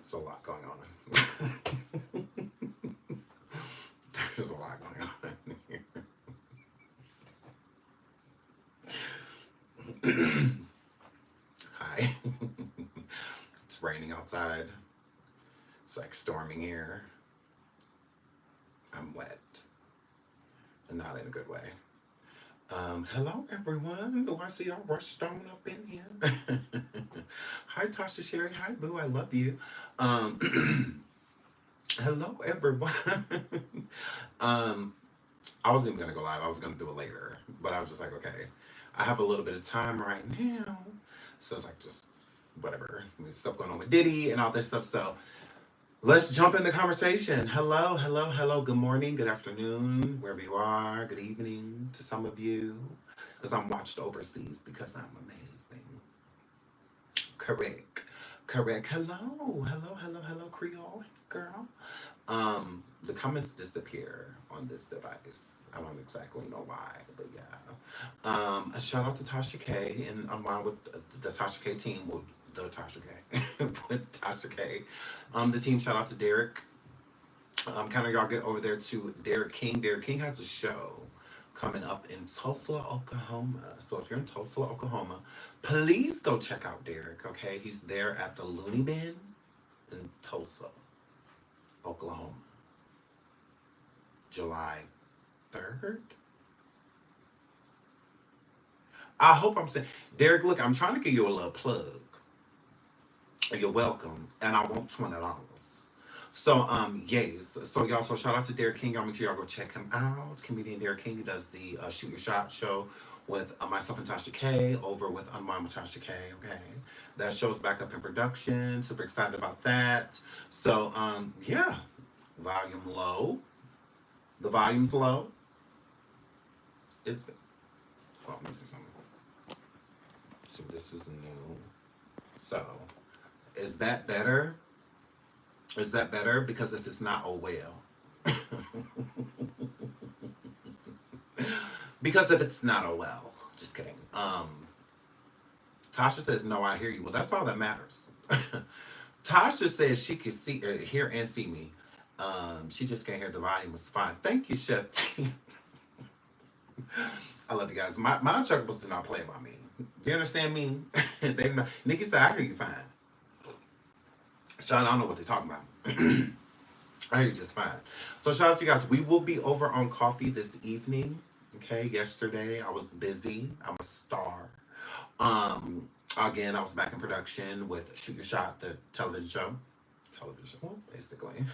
There's a lot going on. There's a lot going on here. Hi. It's raining outside. It's like storming here. I'm wet. And not in a good way. Hello everyone. Do I see y'all rushed on up in here? Hi Tasha Sherry. Hi Boo. I love you. Hello everyone. um, I wasn't even gonna go live. I was gonna do it later, but I was just like, okay, I have a little bit of time right now, so it's like just whatever. Stuff going on with Diddy and all this stuff. So let's jump in the conversation. Hello, hello, hello. Good morning, good afternoon, wherever you are. Good evening to some of you, because I'm watched overseas because I'm amazing. Correct, correct. Hello, hello, hello, hello, Creole girl. The comments disappear on this device. I don't exactly know why, but yeah. A shout out to Tasha K and I'm with the Tasha K team. Well, the Tasha K with Tasha K. The team. Shout out to Derek. Kind of y'all get over there to Derek King. Derek King has a show coming up in Tulsa, Oklahoma. So if you're in Tulsa, Oklahoma, please go check out Derek. Okay, he's there at the Looney Bin in Tulsa, Oklahoma, July 3rd. I hope I'm saying, Derek. Look, I'm trying to give you a little plug. You're welcome, and I want $20. So, yes. So, y'all, so shout out to Derek King. Y'all make sure y'all go check him out. Comedian Derek King, he does the Shoot Your Shot show with myself and Tasha K over with Unwind with Tasha K, okay? That show's back up in production. Super excited about that. So, yeah. Volume low. The volume's low. Is it? Well, let me see something. So, this is new. So, is that better? Is that better? Because if it's not, oh well. Because if it's not, oh well. Just kidding. Tasha says, no, I hear you. Well, that's all that matters. Tasha says she can see, hear and see me. She just can't hear the volume. It's fine. Thank you, Chef. I love you guys. My Chuckables do not play about me. Do you understand me? They know. Nikki said, I hear you fine. Sean, I don't know what they're talking about. I hear you just fine. So shout out to you guys. We will be over on coffee this evening. Okay. Yesterday I was busy. I'm a star. Again, I was back in production with Shoot Your Shot, the television show. Television, well, basically.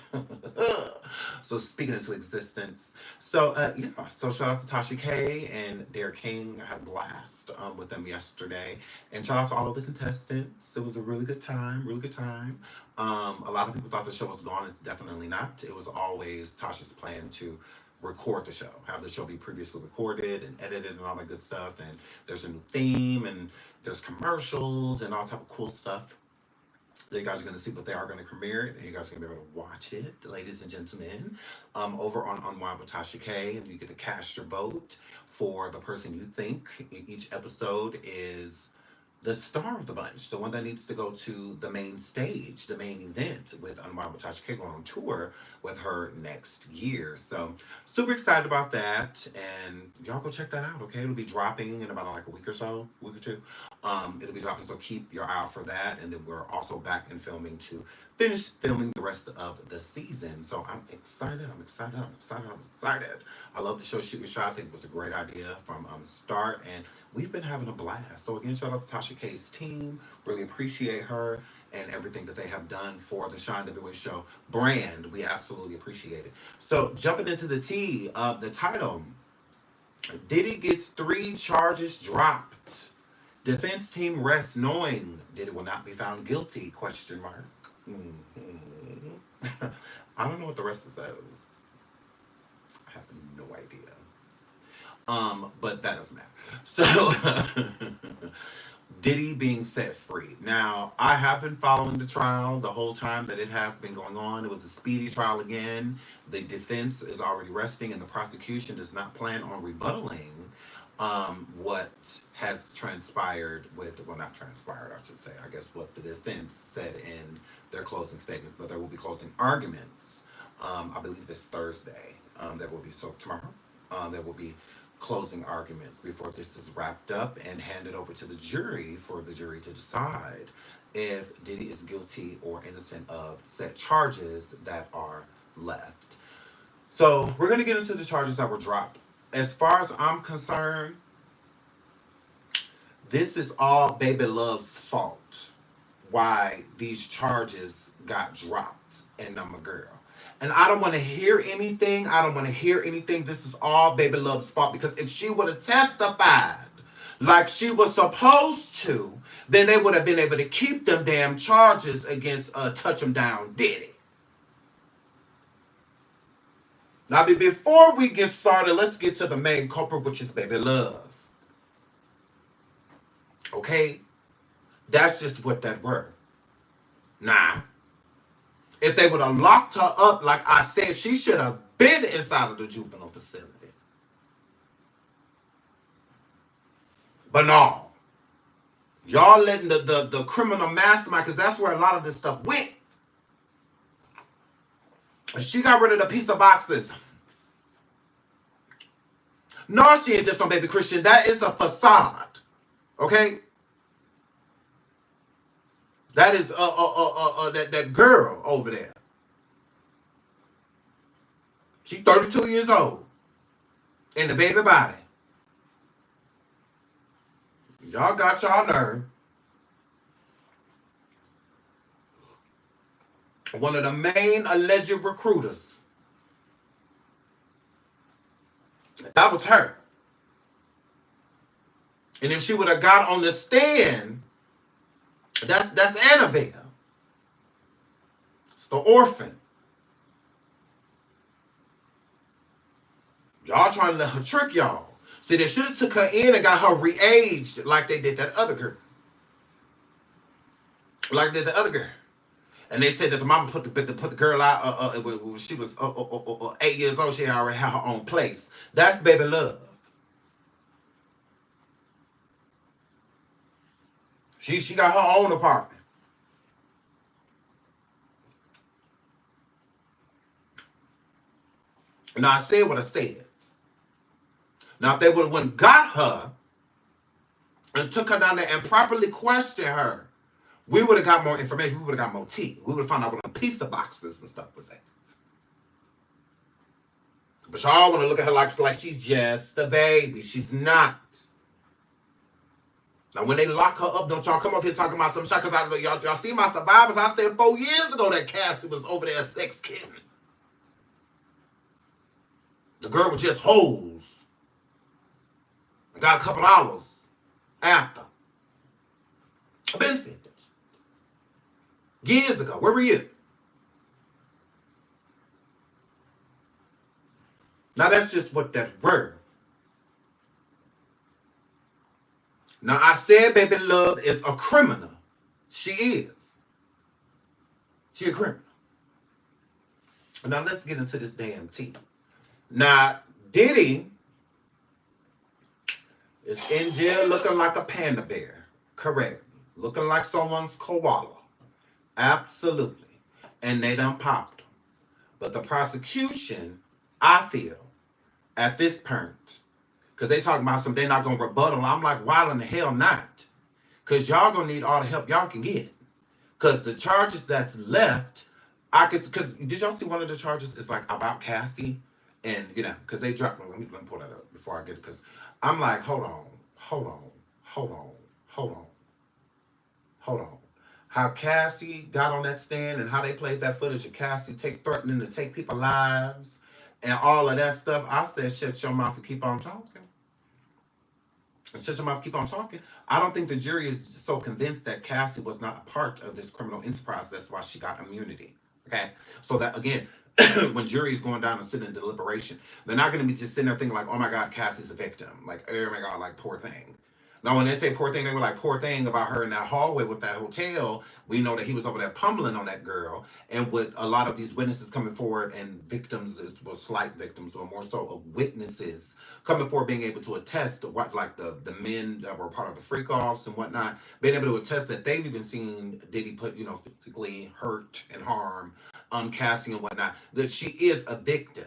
So speaking into existence. So yeah. So shout out to Tasha K and Derek King. I had a blast with them yesterday. And shout out to all of the contestants. It was a really good time. Really good time. A lot of people thought the show was gone. It's definitely not. It was always Tasha's plan to record the show, have the show be previously recorded and edited and all that good stuff. And there's a new theme and there's commercials and all type of cool stuff that you guys are going to see, but they are going to premiere it, and you guys are going to be able to watch it, ladies and gentlemen, over on Unwind with Tasha K, and you get to cast your vote for the person you think. Each episode is the star of the bunch, the one that needs to go to the main stage, the main event with Unwind with Tasha K going on tour with her next year. So super excited about that, and y'all go check that out. Okay, it'll be dropping in about like a week or so, week or two. It'll be dropping, so keep your eye out for that. And then we're also back in filming to finish filming the rest of the season. So I'm excited. I'm excited. I'm excited. I'm excited. I love the show Shoot Your Shot. I think it was a great idea from start, and we've been having a blast. So again, shout out to Tasha K's team. Really appreciate her and everything that they have done for the SeanDavieWay show brand. We absolutely appreciate it. So jumping into the tea of the title, Diddy gets 3 charges dropped. Defense team rests knowing Diddy will not be found guilty? Question mark. Mm-hmm. I don't know what the rest of says. I have no idea. But that doesn't matter. So Diddy being set free. Now, I have been following the trial the whole time that it has been going on. It was a speedy trial again. The defense is already resting, and the prosecution does not plan on rebuttaling what has transpired with, well, not transpired, I should say, I guess what the defense said in their closing statements, but there will be closing arguments. I believe it's Thursday. There will be, so tomorrow, there will be closing arguments before this is wrapped up and handed over to the jury for the jury to decide if Diddy is guilty or innocent of said charges that are left. So we're going to get into the charges that were dropped. As far as I'm concerned, this is all Baby Love's fault. Why these charges got dropped and I'm a girl. And I don't want to hear anything. I don't want to hear anything. This is all Baby Love's fault. Because if she would have testified like she was supposed to, then they would have been able to keep them damn charges against Touch 'em Down Diddy. Now, before we get started, let's get to the main culprit, which is Baby Love. Okay? That's just what that were. Nah. If they would have locked her up, like I said, she should have been inside of the juvenile facility. But no. Y'all letting the criminal mastermind, because that's where a lot of this stuff went. And she got rid of the pizza boxes. No, she ain't just no baby Christian. That is a facade. Okay? That is that girl over there. She's 32 years old. In the baby body. Y'all got y'all nerve. One of the main alleged recruiters. That was her. And if she would have got on the stand, that's Annabelle. It's the orphan. Y'all trying to let her trick y'all. See, they should have took her in and got her re-aged like they did that other girl. Like they did the other girl. And they said that the mama put the girl out. She was 8 years old. She already had her own place. That's Baby Love. She got her own apartment. Now I said what I said. Now if they would have went and got her and took her down there and properly questioned her, we would have got more information. We would have got more tea. We would have found out what the pizza boxes and stuff was at. But y'all want to look at her like she's just a baby. She's not. Now, when they lock her up, don't y'all come up here talking about some shit, because y'all see my survivors. I said 4 years ago that Cassie was over there sex kidding. The girl was just hoes. I got a couple hours after. I've been said that. Years ago. Where were you? Now, that's just what that word. Now, I said Baby Love is a criminal. She is. She a criminal. Now, let's get into this damn tea. Now, Diddy is in jail looking like a panda bear. Correct. Looking like someone's koala. Absolutely. And they done popped him. But the prosecution, I feel, at this point, because they talking about something, they're not going to rebuttal. I'm like, why in the hell not? Because y'all going to need all the help y'all can get. Because the charges that's left, because did y'all see one of the charges is like about Cassie? And, because they dropped, let me pull that up before I get it. Because I'm like, hold on. How Cassie got on that stand and how they played that footage of Cassie threatening to take people's lives and all of that stuff. I said, shut your mouth and keep on talking. Shut your mouth, keep on talking. I don't think the jury is so convinced that Cassie was not a part of this criminal enterprise. That's why she got immunity. Okay? So that, again, when jury is going down and sitting in deliberation, they're not going to be just sitting there thinking like, oh my God, Cassie's a victim. Like, oh my God, like, poor thing. Now, when they say poor thing, they were like, poor thing about her in that hallway with that hotel. We know that he was over there pummeling on that girl. And with a lot of these witnesses coming forward and victims, well, slight victims, but more so of witnesses coming forward, being able to attest to what, like the men that were part of the freak offs and whatnot, being able to attest that they've even seen Diddy put, physically hurt and harm on Cassie and whatnot, that she is a victim.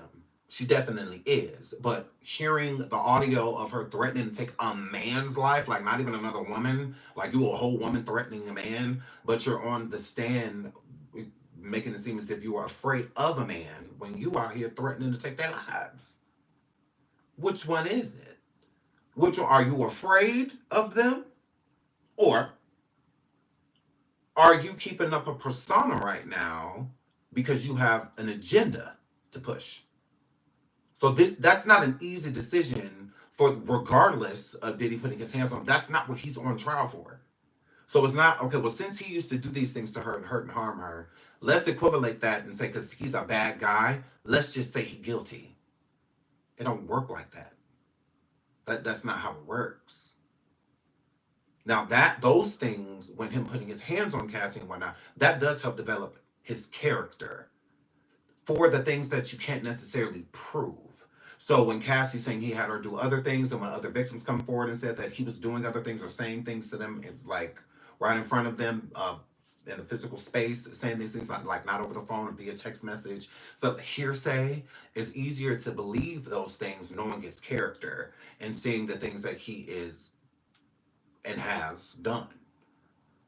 She definitely is. But hearing the audio of her threatening to take a man's life, like not even another woman, like you a whole woman threatening a man, but you're on the stand making it seem as if you are afraid of a man when you out here threatening to take their lives. Which one is it? Which one, are you afraid of them? Or are you keeping up a persona right now because you have an agenda to push? So that's not an easy decision for, regardless of Diddy putting his hands on him. That's not what he's on trial for. So it's not, okay, well, since he used to do these things to her and hurt and harm her, let's equivalent that and say, because he's a bad guy, let's just say he's guilty. It don't work like that. That's not how it works. Now those things, when him putting his hands on Cassie and whatnot, that does help develop his character for the things that you can't necessarily prove. So when Cassie's saying he had her do other things, and when other victims come forward and said that he was doing other things or saying things to them, like right in front of them, in a physical space, saying these things like not over the phone or via text message. So hearsay is easier to believe those things, knowing his character and seeing the things that he is and has done.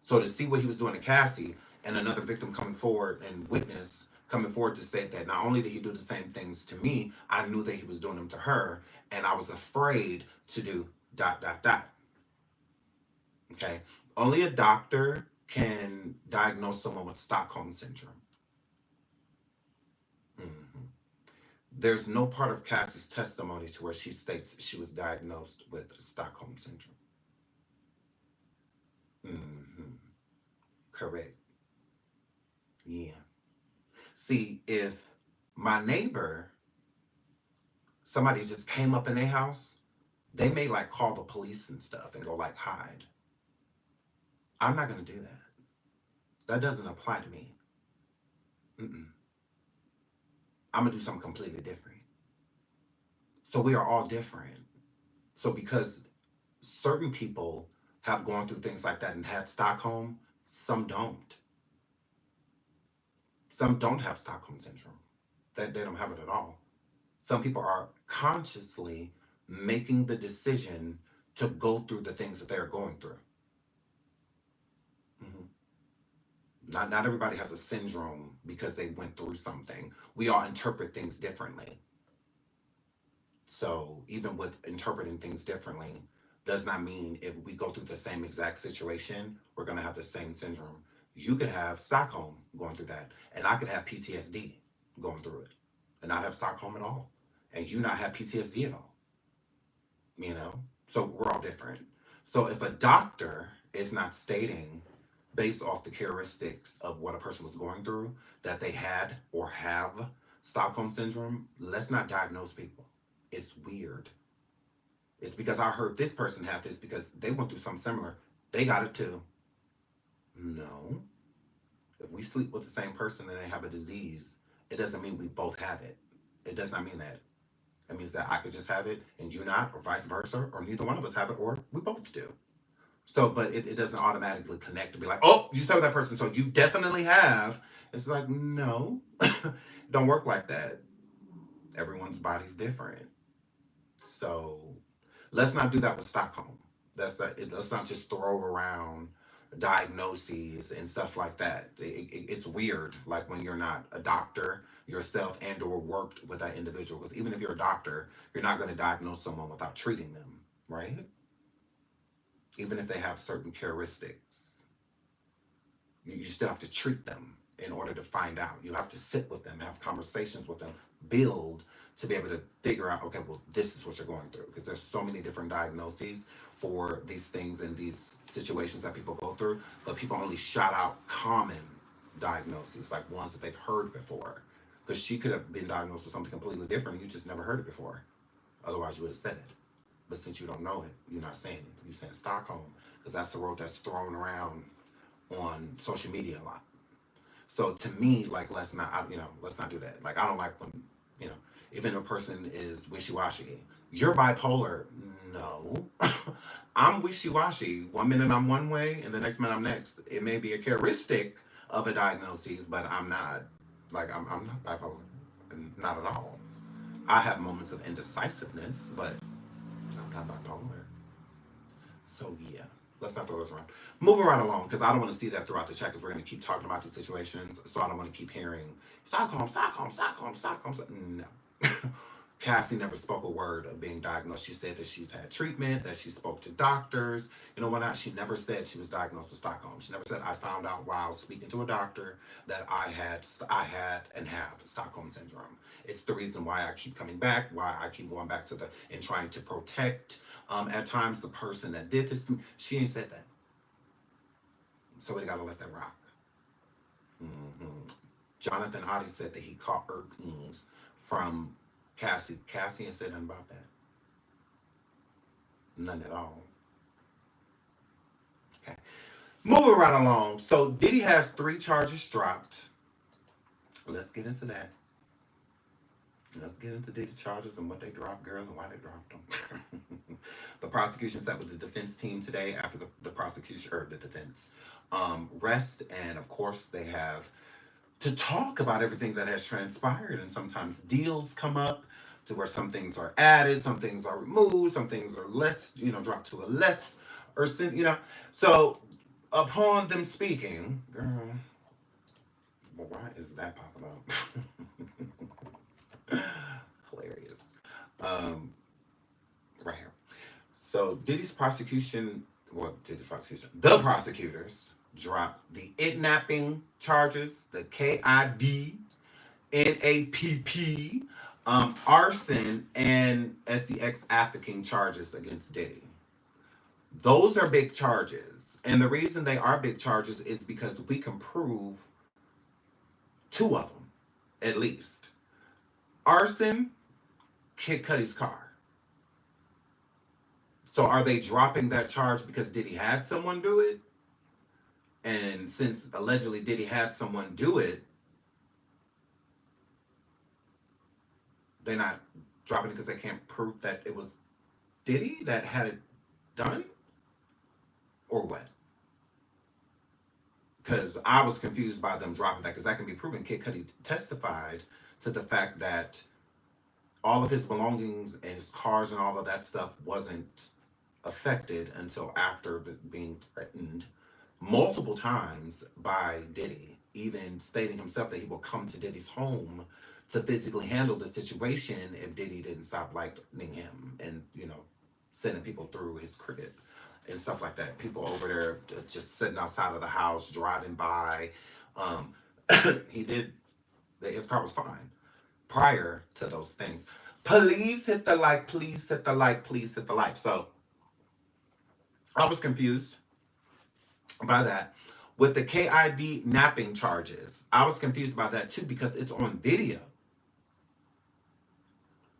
So to see what he was doing to Cassie and another victim coming forward and witness coming forward to state that not only did he do the same things to me, I knew that he was doing them to her, and I was afraid to do ... Okay? Only a doctor can diagnose someone with Stockholm syndrome. hmm There's no part of Cassie's testimony to where she states she was diagnosed with Stockholm syndrome. hmm Correct. Yeah. See, if my neighbor, somebody just came up in their house, they may like call the police and stuff and go like hide. I'm not gonna do that. That doesn't apply to me. Mm-mm. I'm gonna do something completely different. So we are all different. So because certain people have gone through things like that and had Stockholm, some don't. Some don't have Stockholm syndrome. They don't have it at all. Some people are consciously making the decision to go through the things that they're going through. Mhm. Not everybody has a syndrome because they went through something. We all interpret things differently. So even with interpreting things differently, does not mean if we go through the same exact situation, we're gonna have the same syndrome. You could have Stockholm going through that, and I could have PTSD going through it, and not have Stockholm at all, and you not have PTSD at all. You know, so we're all different. So if a doctor is not stating based off the characteristics of what a person was going through that they had or have Stockholm syndrome, let's not diagnose people. It's weird. It's because I heard this person have this because they went through something similar. They got it too. No. If we sleep with the same person and they have a disease, it doesn't mean we both have it. It does not mean that. It means that I could just have it and you not, or vice versa, or neither one of us have it, or we both do. So, but it doesn't automatically connect to be like, oh, you said that person, so you definitely have. It's like, no, it don't work like that. Everyone's body's different. So let's not do that with Stockholm. Let's not just throw around diagnoses and stuff like that. It's weird, like when you're not a doctor yourself and or worked with that individual. Because even if you're a doctor, you're not going to diagnose someone without treating them, right? Even if they have certain characteristics, you still have to treat them in order to find out. You have to sit with them, have conversations with them, build to be able to figure out, okay, well, this is what you're going through. Because there's so many different diagnoses for these things and these situations that people go through, but people only shout out common diagnoses, like ones that they've heard before. Because she could have been diagnosed with something completely different and you just never heard it before. Otherwise, you would have said it. But since you don't know it, you're not saying it. You're saying Stockholm because that's the word that's thrown around on social media a lot. So to me, like, let's not do that. Like, I don't like when, you know, even a person is wishy-washy. You're bipolar. No. I'm wishy-washy. One minute I'm one way, and the next minute I'm next. It may be a characteristic of a diagnosis, but I'm not, I'm not bipolar. Not at all. I have moments of indecisiveness, but I'm not bipolar. So yeah, let's not throw those around. Moving right along, because I don't want to see that throughout the chat, because we're going to keep talking about these situations. So I don't want to keep hearing Stockholm, Stockholm, Stockholm, Stockholm. No. Cassie never spoke a word of being diagnosed. She said that she's had treatment, that she spoke to doctors, you know what not. She never said she was diagnosed with Stockholm. She never said, I found out while speaking to a doctor that I had and have Stockholm syndrome. It's the reason why I keep coming back, why I keep going back to and trying to protect at times the person that did this to me. She ain't said that. So we gotta let that rock. Jonathan Oddie said that he caught her penis from Cassie. Cassie ain't said nothing about that. None at all. Okay. Moving right along. So Diddy has 3 charges dropped. Let's get into that. Let's get into Diddy's charges and what they dropped, girl, and why they dropped them. The prosecution sat with the defense team today after the prosecution, or the defense, rest. And of course, they have to talk about everything that has transpired. And sometimes deals come up to where some things are added, some things are removed, some things are less, dropped to a less, So upon them speaking, girl, well, why is that popping up? Hilarious. Right here. So the prosecutors dropped the kidnapping charges, the KIDNAPP, arson, and SEX trafficking charges against Diddy. Those are big charges. And the reason they are big charges is because we can prove 2 of them, at least. Arson, Kid Cudi's car. So are they dropping that charge because Diddy had someone do it? And since allegedly Diddy had someone do it, they're not dropping it because they can't prove that it was Diddy that had it done? Or what? Because I was confused by them dropping that, because that can be proven. Kid Cudi testified to the fact that all of his belongings and his cars and all of that stuff wasn't affected until after being threatened multiple times by Diddy, even stating himself that he will come to Diddy's home to physically handle the situation if Diddy didn't stop lightning him and, sending people through his crib and stuff like that. People over there just sitting outside of the house, driving by. His car was fine prior to those things. Please hit the like, please hit the like, please hit the like. So I was confused by that. With the KID napping charges, I was confused by that too, because it's on video.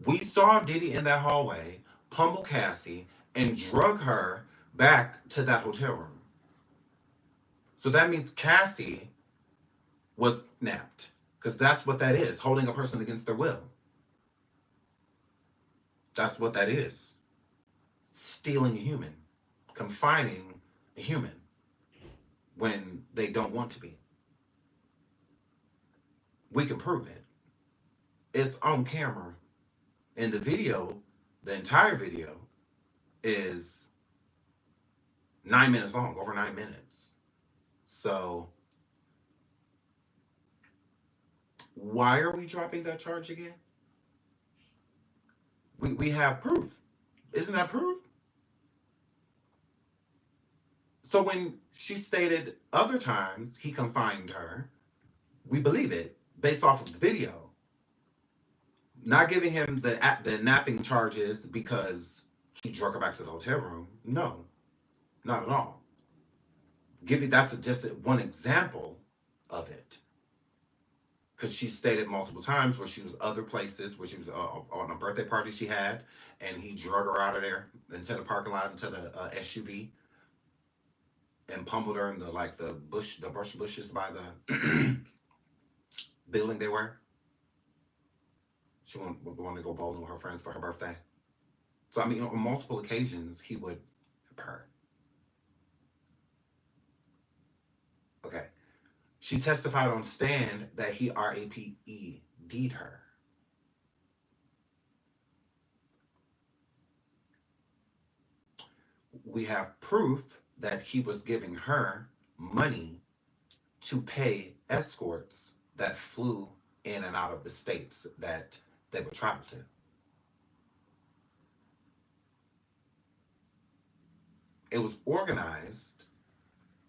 We saw Diddy in that hallway pummel Cassie and drug her back to that hotel room. So that means Cassie was napped, because that's what that is, holding a person against their will. That's what that is. Stealing a human, confining a human when they don't want to be. We can prove it. It's on camera. And the video, the entire video, is 9 minutes long, over 9 minutes. So why are we dropping that charge again? We have proof. Isn't that proof? So when she stated other times he confined her, we believe it based off of the video. Not giving him the napping charges because he drug her back to the hotel room. No, not at all. That's just one example of it. because she stated multiple times where she was other places, where she was on a birthday party she had, and he drug her out of there into the parking lot, into the SUV, and pummeled her in the like the bushes by the building they were. She wanted to go bowling with her friends for her birthday. So I mean, on multiple occasions he would her. Okay. She testified on stand that he RAPED'd her. We have proof that he was giving her money to pay escorts that flew in and out of the states that they would travel to. It was organized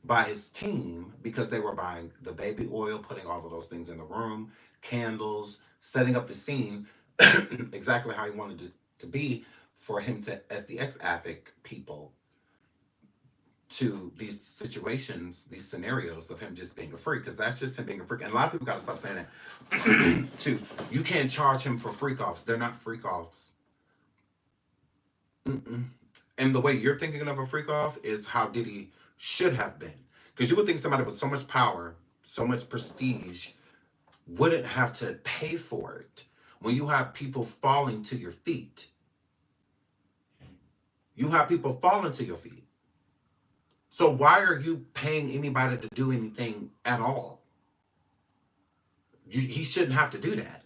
by his team because they were buying the baby oil, putting all of those things in the room, candles, setting up the scene exactly how he wanted it to be for him to, as the ex-addict people, to these situations, these scenarios of him just being a freak, because that's just him being a freak. And a lot of people got to stop saying that. Too, you can't charge him for freak offs. They're not freak offs. Mm-mm. And the way you're thinking of a freak off is how Diddy should have been. Because you would think somebody with so much power, so much prestige, wouldn't have to pay for it. When you have people falling to your feet, you have people falling to your feet. So why are you paying anybody to do anything at all? He shouldn't have to do that,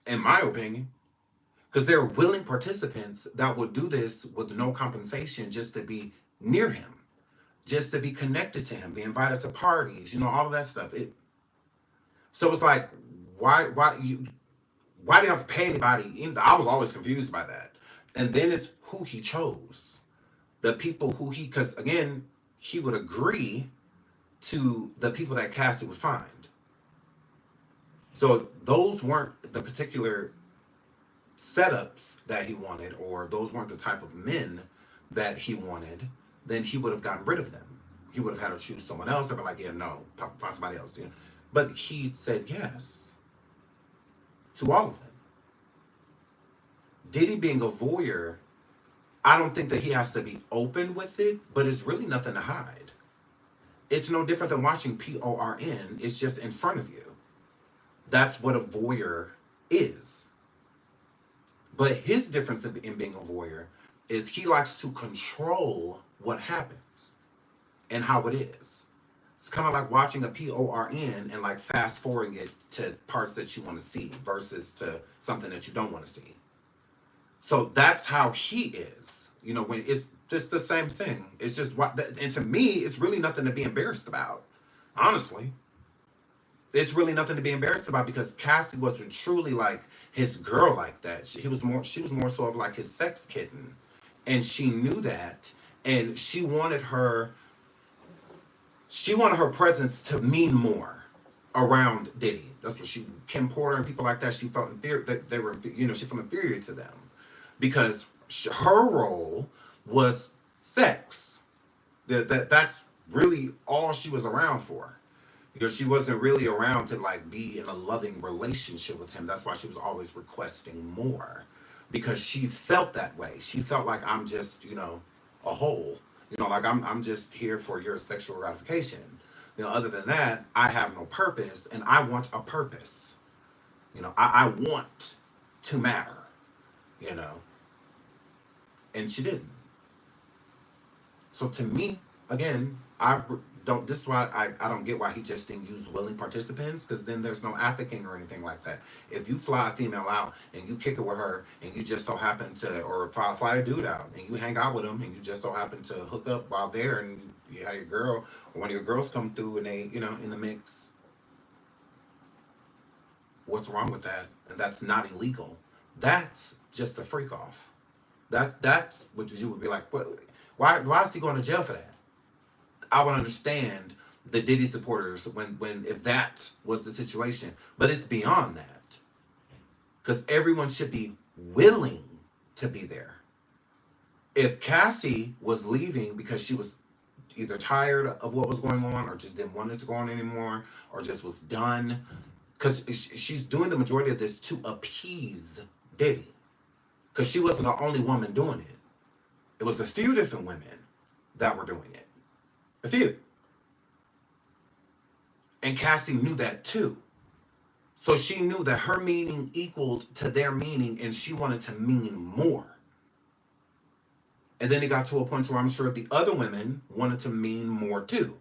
in my opinion. Because there are willing participants that will do this with no compensation just to be near him, just to be connected to him, be invited to parties, all of that stuff. So it's like, why do you have to pay anybody? I was always confused by that. And then it's who he chose, the people because again, he would agree to the people that Cassie would find. So if those weren't the particular setups that he wanted, or those weren't the type of men that he wanted, then he would have gotten rid of them. He would have had to choose someone else. They'd be like, yeah, no, find somebody else. But he said yes to all of them. Diddy being a voyeur, I don't think that he has to be open with it, but it's really nothing to hide. It's no different than watching porn. It's just in front of you. That's what a voyeur is. But his difference in being a voyeur is he likes to control what happens and how it is. It's kind of like watching a porn and like fast forwarding it to parts that you want to see versus to something that you don't want to see. So that's how he is. When it's just the same thing. It's just and to me, it's really nothing to be embarrassed about. Honestly, it's really nothing to be embarrassed about because Cassie wasn't truly like his girl like that. She was more so of like his sex kitten, and she knew that, and she wanted her presence to mean more around Diddy. That's what Kim Porter and people like that. She felt inferior. That they were, she felt inferior to them because her role was sex. That's really all she was around for. Because she wasn't really around to like be in a loving relationship with him. That's why she was always requesting more. Because she felt that way. She felt like I'm just, a hole. Like I'm just here for your sexual gratification. Other than that, I have no purpose and I want a purpose. I want to matter, and she didn't. So to me, again, this is why I don't get why he just didn't use willing participants, because then there's no ethicing or anything like that. If you fly a female out and you kick it with her and you just so happen to, or fly a dude out and you hang out with him and you just so happen to hook up while there and you have your girl or one of your girls come through and they, in the mix, what's wrong with that? And that's not illegal. That's just a freak off. That's what you would be like, what? Why is he going to jail for that? I would understand the Diddy supporters when if that was the situation. But it's beyond that. Because everyone should be willing to be there. If Cassie was leaving because she was either tired of what was going on or just didn't want it to go on anymore or just was done, because she's doing the majority of this to appease Diddy, because she wasn't the only woman doing it. It was a few different women that were doing it. A few. And Cassie knew that too. So she knew that her meaning equaled to their meaning, and she wanted to mean more. And then it got to a point where I'm sure the other women wanted to mean more too.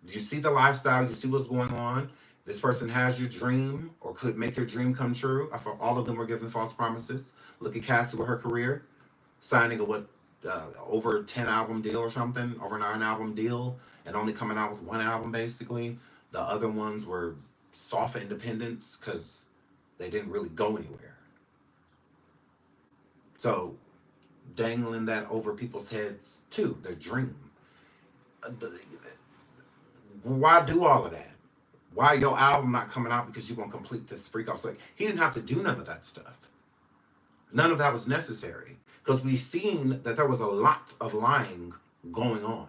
You see the lifestyle, you see what's going on. This person has your dream or could make your dream come true. I thought all of them were given false promises. Look at Cassie with her career, signing a over 10 album deal or something, over 9 album deal, and only coming out with one album basically. The other ones were soft independents because they didn't really go anywhere. So dangling that over people's heads too, their dream. Why do all of that? Why your album not coming out because you won't complete this freak off? Like, he didn't have to do none of that stuff. None of that was necessary because we've seen that there was a lot of lying going on.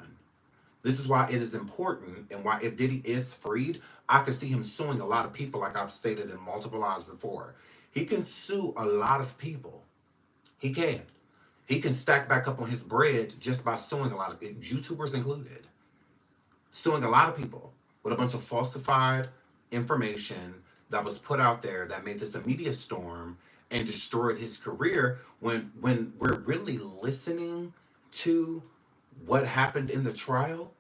This is why it is important, and why if Diddy is freed, I could see him suing a lot of people, like I've stated in multiple lives before. He can sue a lot of people. He can. He can stack back up on his bread just by suing a lot of YouTubers included. Suing a lot of people with a bunch of falsified information that was put out there that made this a media storm and destroyed his career, when we're really listening to what happened in the trial.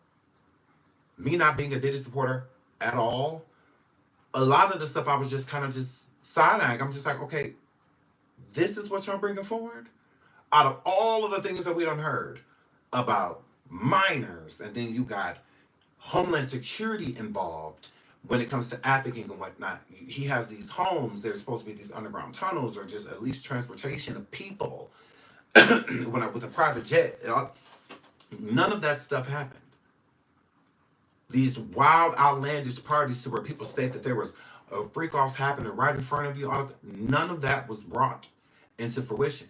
Me not being a Diddy supporter at all, a lot of the stuff I was just kind of just side-eyeing. I'm just like, okay, this is what y'all bringing forward? Out of all of the things that we done heard about minors, and then you got Homeland Security involved when it comes to trafficking and whatnot. He has these homes, there's supposed to be these underground tunnels or just at least transportation of people with a private jet. None of that stuff happened. These wild, outlandish parties to where people state that there was freak-offs happening right in front of you. None of that was brought into fruition.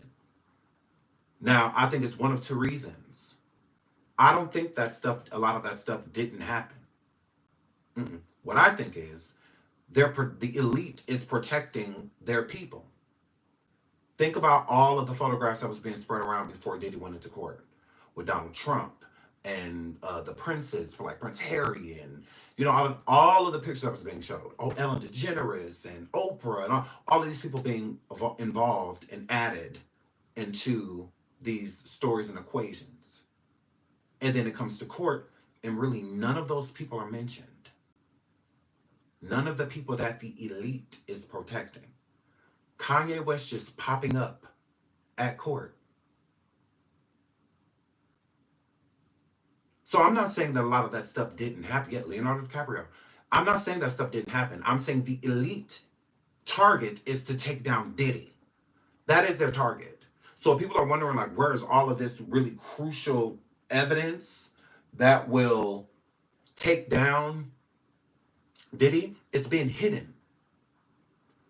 Now, I think it's one of two reasons. I don't think that stuff, a lot of that stuff didn't happen. What I think is the elite is protecting their people. Think about all of the photographs that was being spread around before Diddy went into court with Donald Trump and the princes, like Prince Harry, and all of the pictures that was being showed. Oh, Ellen DeGeneres and Oprah and all of these people being involved and added into these stories and equations. And then it comes to court, and really none of those people are mentioned. None of the people that the elite is protecting. Kanye West just popping up at court. So I'm not saying that a lot of that stuff didn't happen yet. Leonardo DiCaprio. I'm not saying that stuff didn't happen. I'm saying the elite target is to take down Diddy. That is their target. So people are wondering, like, where is all of this really crucial evidence that will take down Diddy? It's being hidden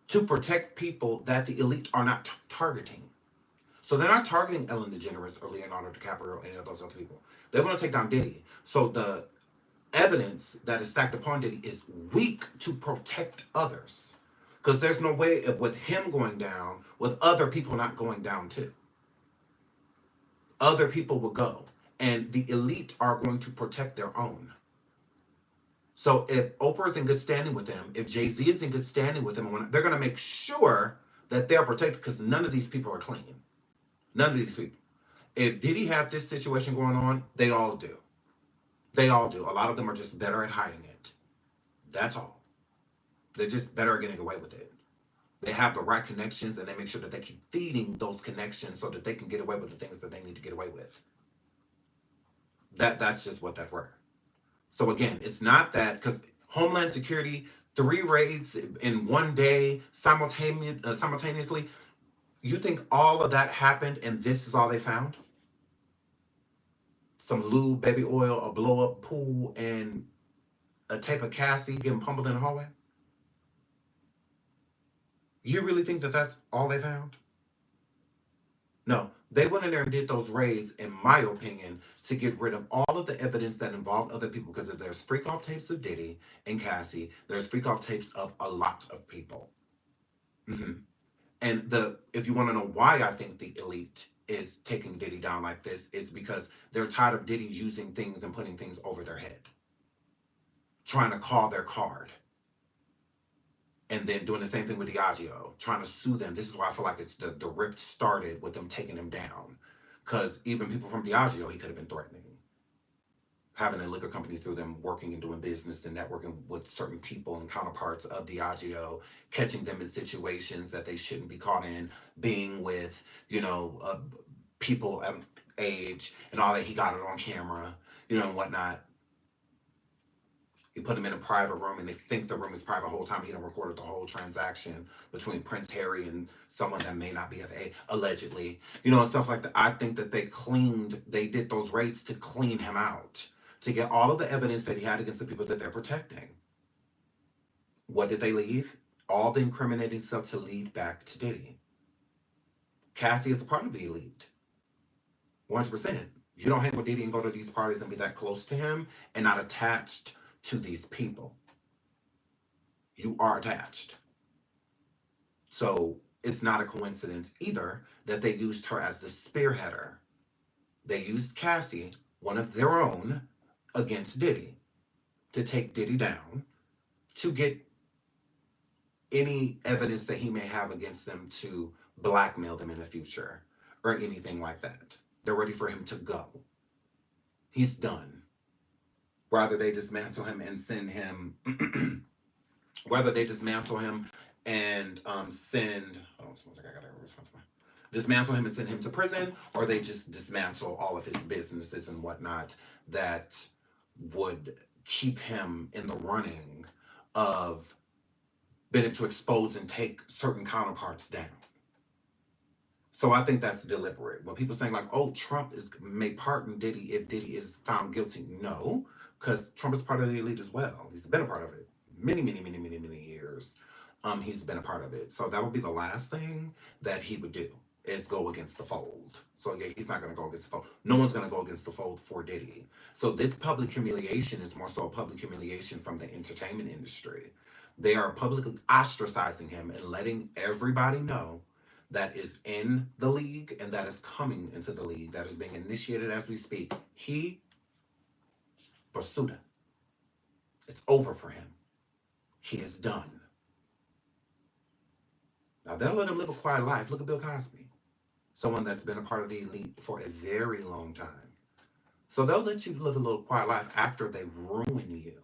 to protect people that the elite are not targeting. So they're not targeting Ellen DeGeneres or Leonardo DiCaprio or any of those other people. They want to take down Diddy. So the evidence that is stacked upon Diddy is weak to protect others. Because there's no way with him going down, with other people not going down too. Other people will go. And the elite are going to protect their own. So if Oprah's in good standing with them, if Jay-Z is in good standing with them, they're going to make sure that they're protected, because none of these people are clean. None of these people. If Diddy had this situation going on, they all do. They all do. A lot of them are just better at hiding it. That's all. They're just better at getting away with it. They have the right connections, and they make sure that they keep feeding those connections so that they can get away with the things that they need to get away with. That's just what that were. So again, it's not that, because Homeland Security, 3 raids in one day simultaneously. You think all of that happened and this is all they found? Some lube, baby oil, a blow-up pool, and a tape of Cassie getting pummeled in the hallway? You really think that that's all they found? No, they went in there and did those raids, in my opinion, to get rid of all of the evidence that involved other people. Because if there's freak off tapes of Diddy and Cassie, there's freak off tapes of a lot of people. Hmm. And if you want to know why I think the elite is taking Diddy down like this, it's because they're tired of Diddy using things and putting things over their head, trying to call their card, and then doing the same thing with Diageo, trying to sue them. This is why I feel like it's the rift started with them taking him down, because even people from Diageo he could have been threatening, having a liquor company through them, working and doing business and networking with certain people and counterparts of Diageo, catching them in situations that they shouldn't be caught in, being with, people of age and all that. He got it on camera, and whatnot. He put them in a private room, and they think the room is private the whole time. He done recorded the whole transaction between Prince Harry and someone that may not be of age, allegedly, and stuff like that. I think that they did those raids to clean him out, to get all of the evidence that he had against the people that they're protecting. What did they leave? All the incriminating stuff to lead back to Diddy. Cassie is a part of the elite, 100%. You don't hang with Diddy and go to these parties and be that close to him and not attached to these people. You are attached. So it's not a coincidence either that they used her as the spearheader. They used Cassie, one of their own, against Diddy to take Diddy down, to get any evidence that he may have against them to blackmail them in the future or anything like that. They're ready for him to go. He's done. Rather they dismantle him and send him whether they dismantle him and send dismantle him and send him to prison, or they just dismantle all of his businesses and whatnot that would keep him in the running of being able to expose and take certain counterparts down. So I think that's deliberate. When people saying like, "Oh, Trump may pardon Diddy if Diddy is found guilty," no, because Trump is part of the elite as well. He's been a part of it many, many, many, many, many years. He's been a part of it. So that would be the last thing that he would do, is go against the fold. So yeah, he's not going to go against the fold. No one's going to go against the fold for Diddy. So this public humiliation is more so a public humiliation from the entertainment industry. They are publicly ostracizing him and letting everybody know that is in the league and that is coming into the league, that is being initiated as we speak. He, Basuda, it's over for him. He is done. Now they'll let him live a quiet life. Look at Bill Cosby, someone that's been a part of the elite for a very long time. So they'll let you live a little quiet life after they ruin you,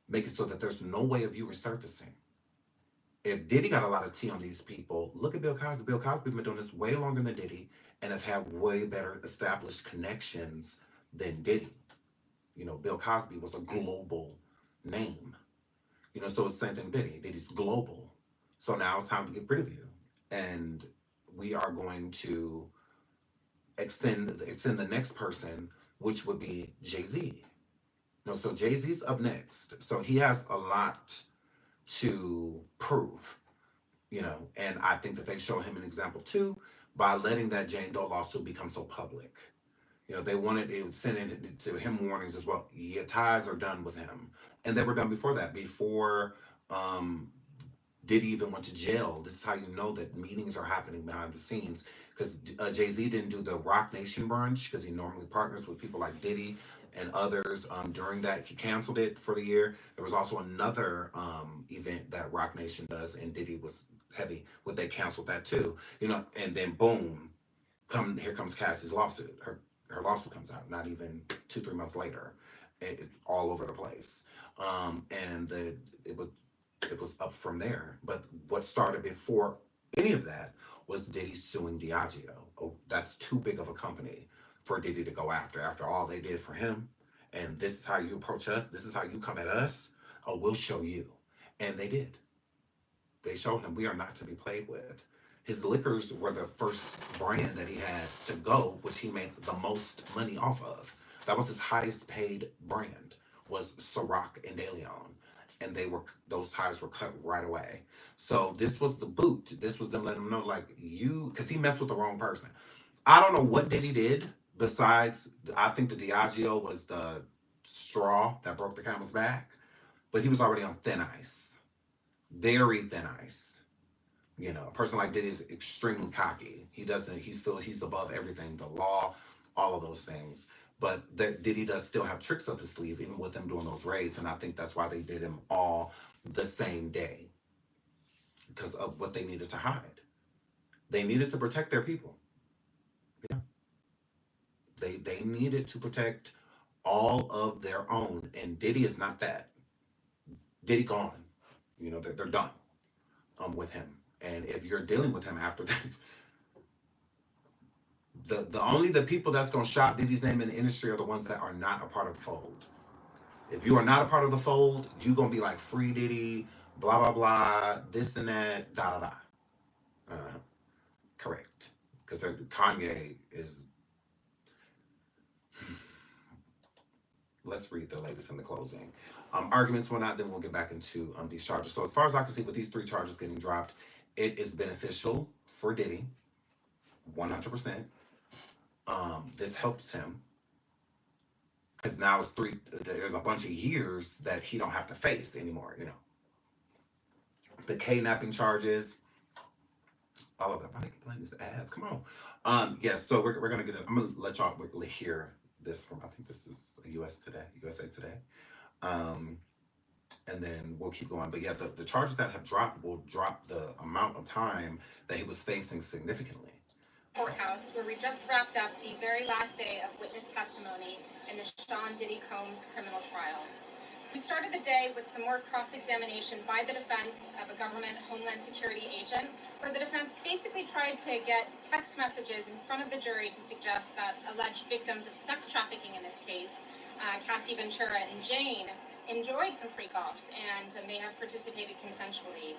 make it so that there's no way of you resurfacing. If Diddy got a lot of tea on these people, look at Bill Cosby. Bill Cosby been doing this way longer than Diddy and have had way better established connections than Diddy. Bill Cosby was a global name. So it's the same thing with Diddy. Diddy's global. So now it's time to get rid of you. And we are going to extend the next person, which would be Jay-Z. So Jay-Z's up next. So he has a lot to prove, and I think that they show him an example too by letting that Jane Doe lawsuit become so public. They wanted to send it to him warnings as well. Your ties are done with him, and they were done before that. Before Diddy even went to jail. This is how you know that meetings are happening behind the scenes, because Jay-Z didn't do the Rock Nation brunch because he normally partners with people like Diddy and others. During that, he canceled it for the year. There was also another event that Rock Nation does, and Diddy was heavy with. They canceled that too, and then boom, here comes Cassie's lawsuit. Her lawsuit comes out not even 2-3 months later. It's all over the place, and it was up from there. But what started before any of that was Diddy suing Diageo. Oh, that's too big of a company for Diddy to go after all they did for him. And this is how you approach us. This is how you come at us. Oh, we'll show you. And they did. They showed him we are not to be played with. His liquors were the first brand that he had to go, which he made the most money off of. That was his highest paid brand, was Ciroc and De Leon. and those ties were cut right away. So this was the boot. This was them letting him know, like, because he messed with the wrong person. I don't know what Diddy did besides. I think the Diageo was the straw that broke the camel's back, but he was already on thin ice, very thin ice. A person like Diddy is extremely cocky. He feels he's above everything, the law, all of those things. But Diddy does still have tricks up his sleeve, even with them doing those raids. And I think that's why they did him all the same day, because of what they needed to hide. They needed to protect their people. Yeah. They needed to protect all of their own. And Diddy is not that. Diddy gone. They're done with him. And if you're dealing with him after this, the only the people that's gonna shout Diddy's name in the industry are the ones that are not a part of the fold. If you are not a part of the fold, you're gonna be like free Diddy, blah blah blah, this and that, da da da. Correct. Because Kanye is. Let's read the latest in the closing. Arguments went out, then we'll get back into these charges. So as far as I can see, with these 3 charges getting dropped, it is beneficial for Diddy, 100%. This helps him because now it's 3. There's a bunch of years that he don't have to face anymore. The kidnapping charges, all of that. Why are they playing these ads? Come on. Yes. So we're gonna get. I'm gonna let y'all hear this from. I think this is USA Today. And then we'll keep going. But yeah, the charges that have dropped will drop the amount of time that he was facing significantly. Courthouse, where we just wrapped up the very last day of witness testimony in the Sean Diddy Combs criminal trial. We started the day with some more cross-examination by the defense of a government Homeland Security agent, where the defense basically tried to get text messages in front of the jury to suggest that alleged victims of sex trafficking in this case, Cassie, Ventura, and Jane, enjoyed some freak-offs and may have participated consensually.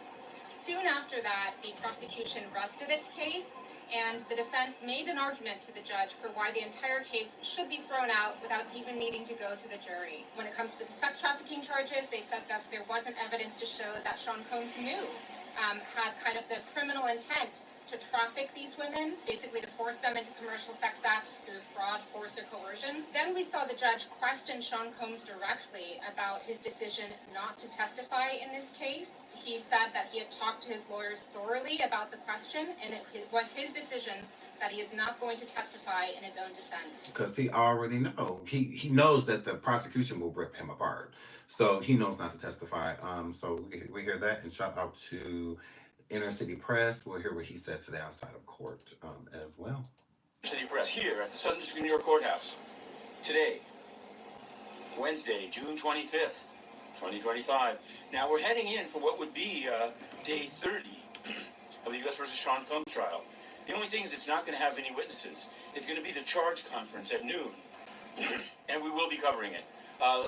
Soon after that, the prosecution rested its case, and the defense made an argument to the judge for why the entire case should be thrown out without even needing to go to the jury. When it comes to the sex trafficking charges, they said that there wasn't evidence to show that Sean Combs knew, had kind of the criminal intent to traffic these women, basically to force them into commercial sex acts through fraud, force, or coercion. Then we saw the judge question Sean Combs directly about his decision not to testify in this case. He said that he had talked to his lawyers thoroughly about the question, and it was his decision that he is not going to testify in his own defense. Because he already knows. He knows that the prosecution will rip him apart. So he knows not to testify. So we hear that, and shout out to Inner City Press. We'll hear what he said today outside of court as well. City Press here at the Southern District of New York Courthouse. Today, Wednesday, June 25th, 2025. Now we're heading in for what would be day 30 of the U.S. versus Sean Combs trial. The only thing is it's not going to have any witnesses. It's going to be the charge conference at noon, and we will be covering it.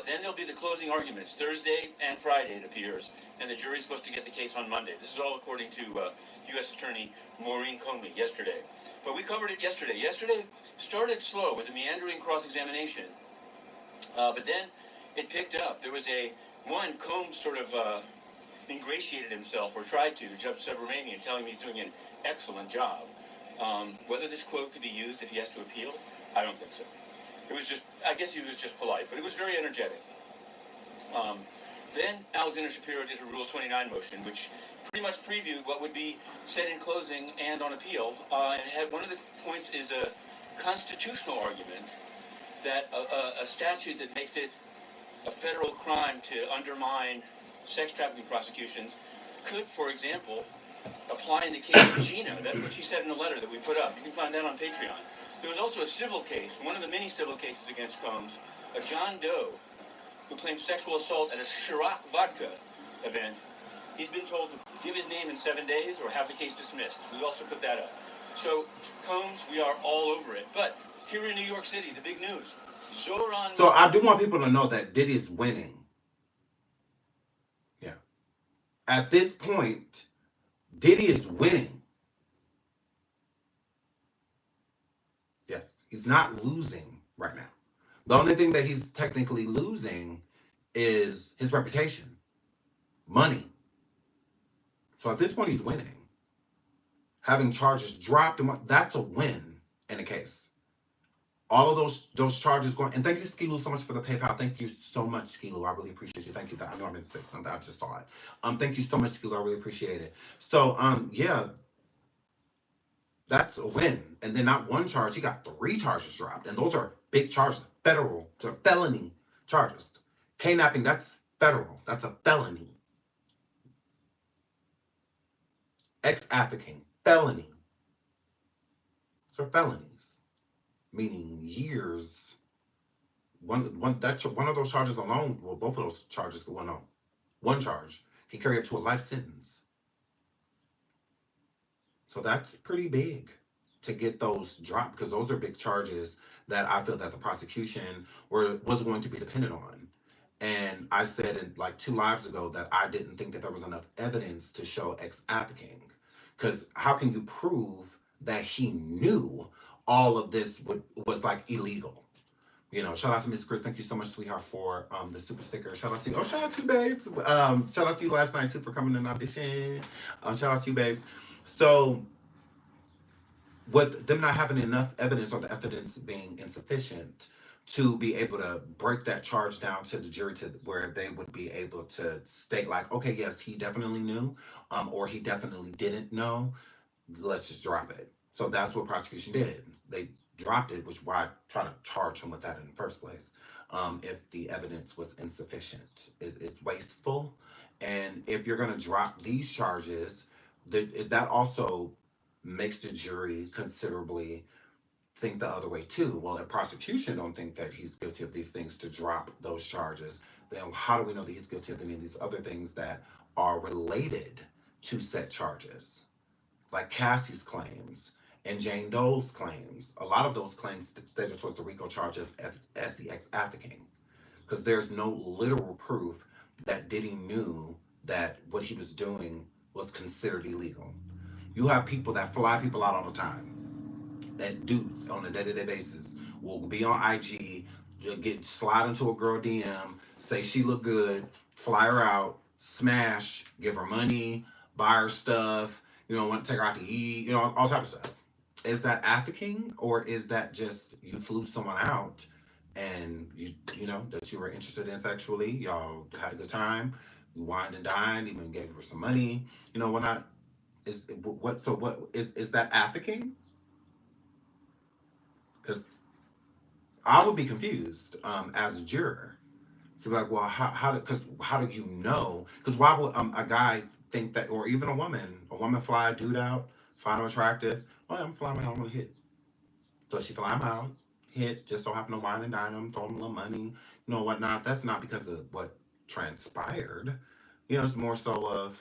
Then there'll be the closing arguments, Thursday and Friday, it appears, and the jury's supposed to get the case on Monday. This is all according to U.S. Attorney Maureen Comey yesterday. But we covered it yesterday. Yesterday started slow with a meandering cross-examination, but then it picked up. There was Combs sort of ingratiated himself, or tried to Judge Subramanian, telling him he's doing an excellent job. Whether this quote could be used if he has to appeal, I don't think so. It was just, I guess he was just polite, but it was very energetic. Then Alexander Shapiro did a Rule 29 motion, which pretty much previewed what would be said in closing and on appeal. And it had, one of the points is a constitutional argument that a statute that makes it a federal crime to undermine sex trafficking prosecutions could, for example, apply in the case of Gina. That's what she said in the letter that we put up. You can find that on Patreon. There was also a civil case, one of the many civil cases against Combs, a John Doe who claimed sexual assault at a Ciroc vodka event. He's been told to give his name in 7 days or have the case dismissed. We've also put that up. So, Combs, we are all over it. But here in New York City, the big news. So I do want people to know that Diddy is winning. Yeah. At this point, Diddy is winning. Yes. He's not losing right now. The only thing that he's technically losing is his reputation. money. So at this point, he's winning. Having charges dropped, that's a win in a case. All of those charges going, and thank you, Skilu, so much for the PayPal. Thank you so much, Skilu. I really appreciate you. Thank you. I know I meant to say something. I just saw it. Thank you so much, Skilu. I really appreciate it. So, yeah, that's a win. And then not one charge, he got 3 charges dropped, and those are big charges, federal, felony charges. Kidnapping, that's federal. That's a felony. Ex-African, felony. So felonies, meaning years. One of those charges alone, well, both of those charges, well, no, one charge can carry up to a life sentence. So that's pretty big to get those dropped, because those are big charges that I feel that the prosecution was going to be dependent on. And I said in like 2 lives ago that I didn't think that there was enough evidence to show ex-African. Because how can you prove that he knew all of this was like illegal? You know, shout out to Miss Chris. Thank you so much, sweetheart, for the super sticker. Shout out to you. Oh, shout out to you, babes. Shout out to you last night too for coming in audition. Shout out to you, babes. So with them not having enough evidence, or the evidence being insufficient to be able to break that charge down to the jury, to where they would be able to state like, okay, yes, he definitely knew, or he definitely didn't know, let's just drop it. So that's what prosecution did. They dropped it, which why I try to charge him with that in the first place. If the evidence was insufficient, it's wasteful. And if you're going to drop these charges, that also makes the jury considerably think the other way too. Well, if prosecution don't think that he's guilty of these things to drop those charges, then how do we know that he's guilty of any of these other things that are related to set charges? Like Cassie's claims and Jane Doe's claims. A lot of those claims stated towards the RICO charge as the ex-African, because there's no literal proof that Diddy knew that what he was doing was considered illegal. You have people that fly people out all the time, that dudes on a day-to-day basis will be on IG, slide into a girl DM, say she look good, fly her out, smash, give her money, buy her stuff, want to take her out to eat, all type of stuff. Is that African, or is that just you flew someone out and that you were interested in sexually? Y'all had a good time, you wined and dined, even gave her some money. What not? Is that African? Because I would be confused as a juror. So like, well, how do you know? Because why would a guy think that, or even a woman fly a dude out, find him attractive? Oh, yeah, I'm flying out, I'm gonna hit. So she fly him out, hit, just so happen to wine and dine him, throw him a little money, whatnot. That's not because of what transpired. It's more so of,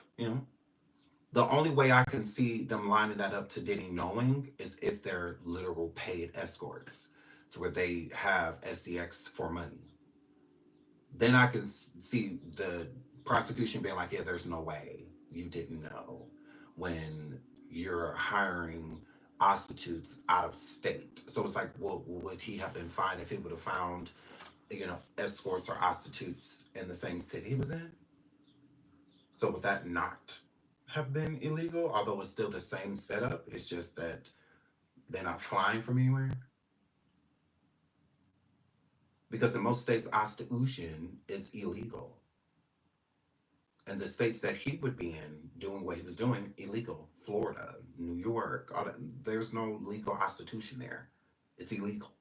the only way I can see them lining that up to Diddy knowing is if they're literal paid escorts, to where they have SDX for money. Then I can see the prosecution being like, yeah, there's no way you didn't know when you're hiring prostitutes out of state. So it's like, well, would he have been fine if he would have found, escorts or prostitutes in the same city he was in? So would that not have been illegal? Although it's still the same setup, it's just that they're not flying from anywhere. Because in most states, prostitution is illegal. And the states that he would be in doing what he was doing, illegal. Florida, New York, there's no legal prostitution there. It's illegal.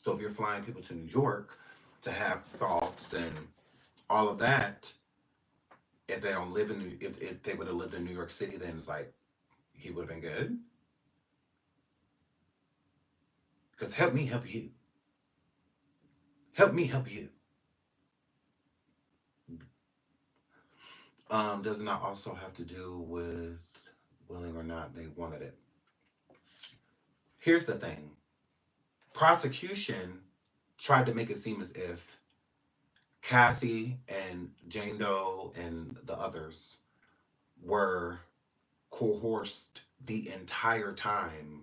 So if you're flying people to New York to have thoughts and all of that, if they don't live in if they would have lived in New York City, then it's like he would have been good. Because help me help you. Help me help you. Does not also have to do with willing or not they wanted it. Here's the thing. Prosecution tried to make it seem as if Cassie and Jane Doe and the others were coerced the entire time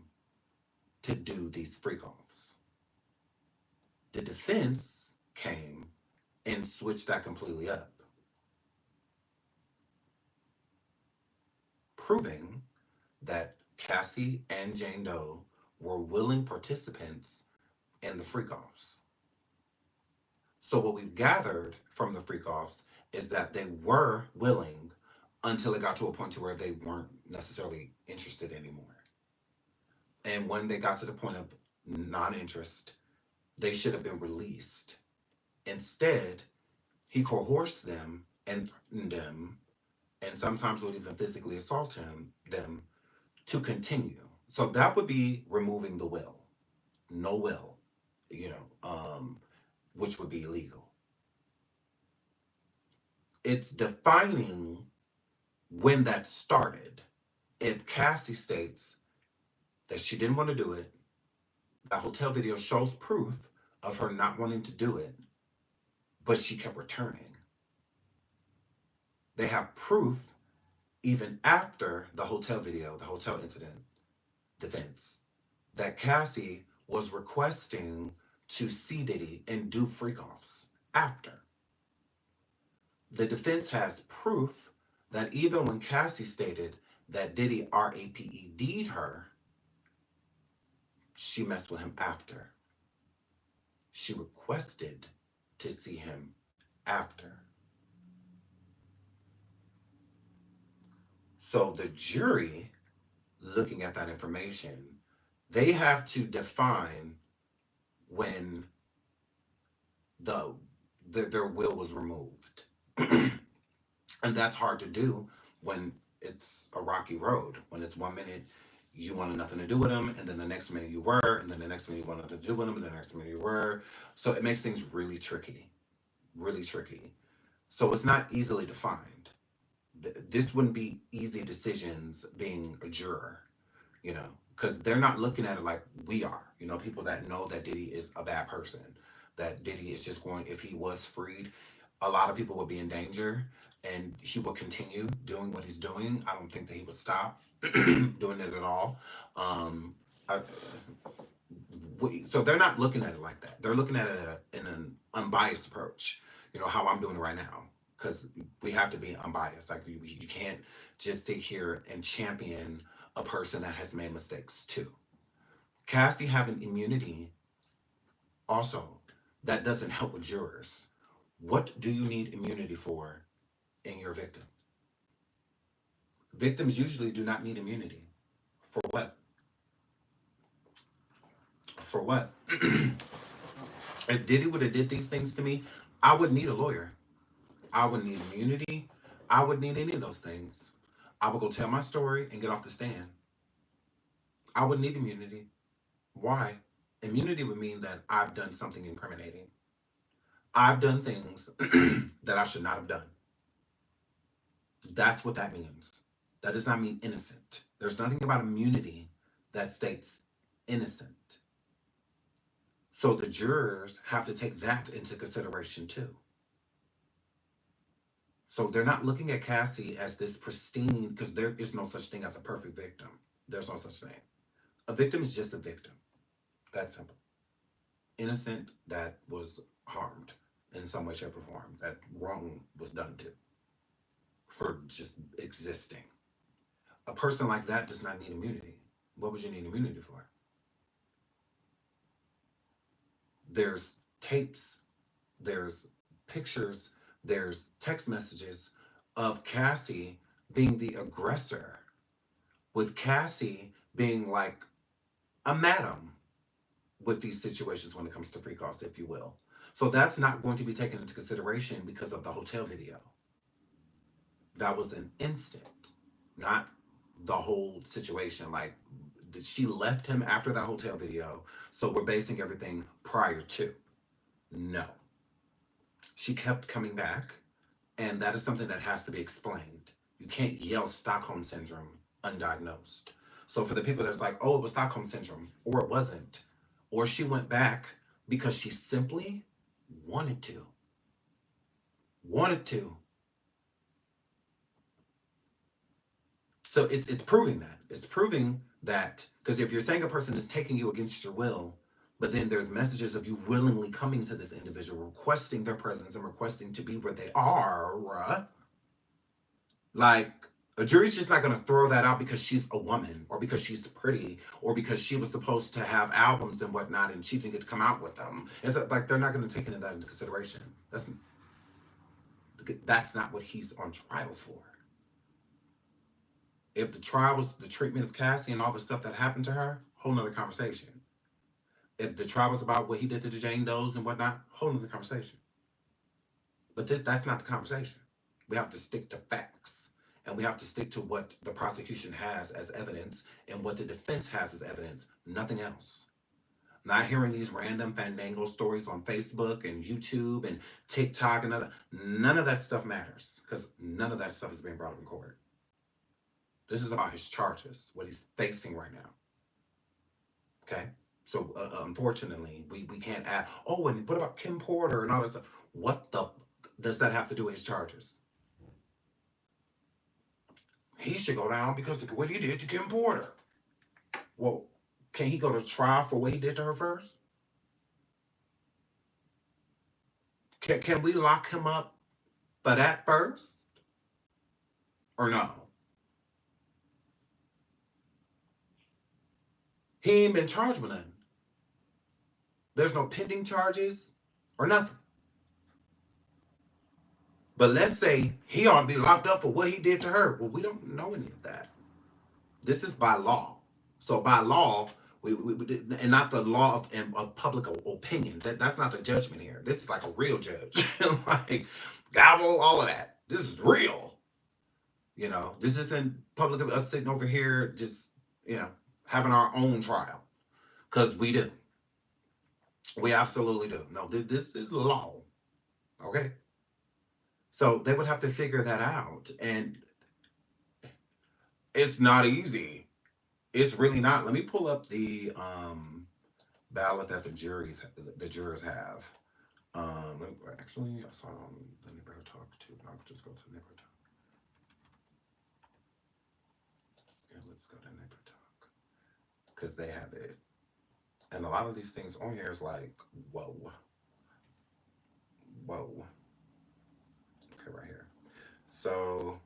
to do these freak offs. The defense came and switched that completely up. proving that Cassie and Jane Doe were willing participants in the freak-offs. So what we've gathered from the freak-offs is that they were willing until it got to a point to where they weren't necessarily interested anymore. And when they got to the point of non-interest, they should have been released. Instead, he coerced them and threatened them, and sometimes would even physically assault them to continue. So that would be removing the will. No will, which would be illegal. It's defining when that started. If Cassie states that she didn't want to do it, that hotel video shows proof of her not wanting to do it, but she kept returning. They have proof even after the hotel video, the hotel incident defense, that Cassie was requesting to see Diddy and do freak-offs after. The defense has proof that even when Cassie stated that Diddy RAPED'd her, she messed with him after. She requested to see him after. So the jury, looking at that information, they have to define when their will was removed. And that's hard to do when it's a rocky road. When it's 1 minute you wanted nothing to do with them, and then the next minute you were, and then the next minute you wanted to do with them, and the next minute you were. So it makes things really tricky. Really tricky. So it's not easily defined. This wouldn't be easy decisions being a juror, because they're not looking at it like we are. People that know that Diddy is a bad person, that Diddy is just going, if he was freed, a lot of people would be in danger and he will continue doing what he's doing. I don't think that he would stop doing it at all. So they're not looking at it like that. They're looking at it in an unbiased approach, how I'm doing it right now. Because we have to be unbiased. Like, you can't just sit here and champion a person that has made mistakes too. Cassie having immunity also, that doesn't help with jurors. What do you need immunity for in your victim? Victims usually do not need immunity. For what? For what? If Diddy would have did these things to me, I would need a lawyer. I would need immunity. I would need any of those things. I would go tell my story and get off the stand. I would need immunity. Why? Immunity would mean that I've done something incriminating. I've done things that I should not have done. That's what that means. That does not mean innocent. There's nothing about immunity that states innocent. So the jurors have to take that into consideration too. So they're not looking at Cassie as this pristine, because there is no such thing as a perfect victim. There's no such thing. A victim is just a victim. That's simple. Innocent that was harmed in some way, shape, or form, that wrong was done to, for just existing. A person like that does not need immunity. What would you need immunity for? There's tapes, there's pictures, there's text messages of Cassie being the aggressor, with Cassie being like a madam with these situations when it comes to freak-offs, if you will. So that's not going to be taken into consideration because of the hotel video. That was an instant, not the whole situation. Like, she left him after that hotel video, so we're basing everything prior to. No. She kept coming back, and that is something that has to be explained. You can't yell Stockholm Syndrome undiagnosed. So for the people that's like, oh, it was Stockholm Syndrome, or it wasn't, or she went back because she simply wanted to. Wanted to. So it's proving that. It's proving that, because if you're saying a person is taking you against your will, but then there's messages of you willingly coming to this individual, requesting their presence and requesting to be where they are, like, A jury's just not going to throw that out because she's a woman or because she's pretty or because she was supposed to have albums and whatnot and she didn't get to come out with them. It's like they're not going to take any of that into consideration. That's not what he's on trial for. If the trial was the treatment of Cassie and all the stuff that happened to her, whole nother conversation. If the trial was about what he did to the Jane Does and whatnot, whole nother conversation. But that's not the conversation. We have to stick to facts. And we have to stick to what the prosecution has as evidence and what the defense has as evidence. Nothing else. Not hearing these random fandango stories on Facebook and YouTube and TikTok and other. None of that stuff matters because none of that stuff is being brought up in court. This is about his charges, what he's facing right now. Okay? So, unfortunately, we can't add, oh, and what about Kim Porter and all that stuff? What the does that have to do with his charges? He should go down because of what he did to Kim Porter. Well, can he go to trial for what he did to her first? Can we lock him up for that first? Or no? He ain't been charged with nothing. There's no pending charges or nothing. But let's say he ought to be locked up for what he did to her. Well, we don't know any of that. This is by law. So by law, we and not the law of public opinion. That's not the judgment here. This is like a real judge. Like, gavel, all of that. This is real. You know, this isn't public of us sitting over here just, having our own trial. Because we do. We absolutely do. No, this is law. Okay? So they would have to figure that out. And it's not easy. It's really not. Let me pull up the ballot that the jurors have. Actually, I saw it on the Neighborhood Talk too. I'll just go to Neighborhood Talk. Yeah, let's go to Neighborhood Talk. Because they have it. And a lot of these things on here is like, whoa. Okay, right here. So,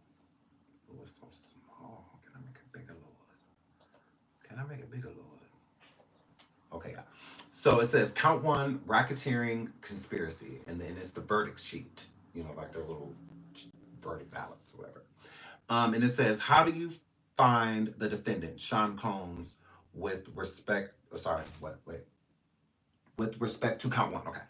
it's so small. Can I make it bigger, Lord? Okay, yeah. So it says count one, racketeering, conspiracy. And then it's the verdict sheet. Like their little verdict ballots or whatever. And it says, how do you find the defendant, Sean Combs, with respect to count one? Okay.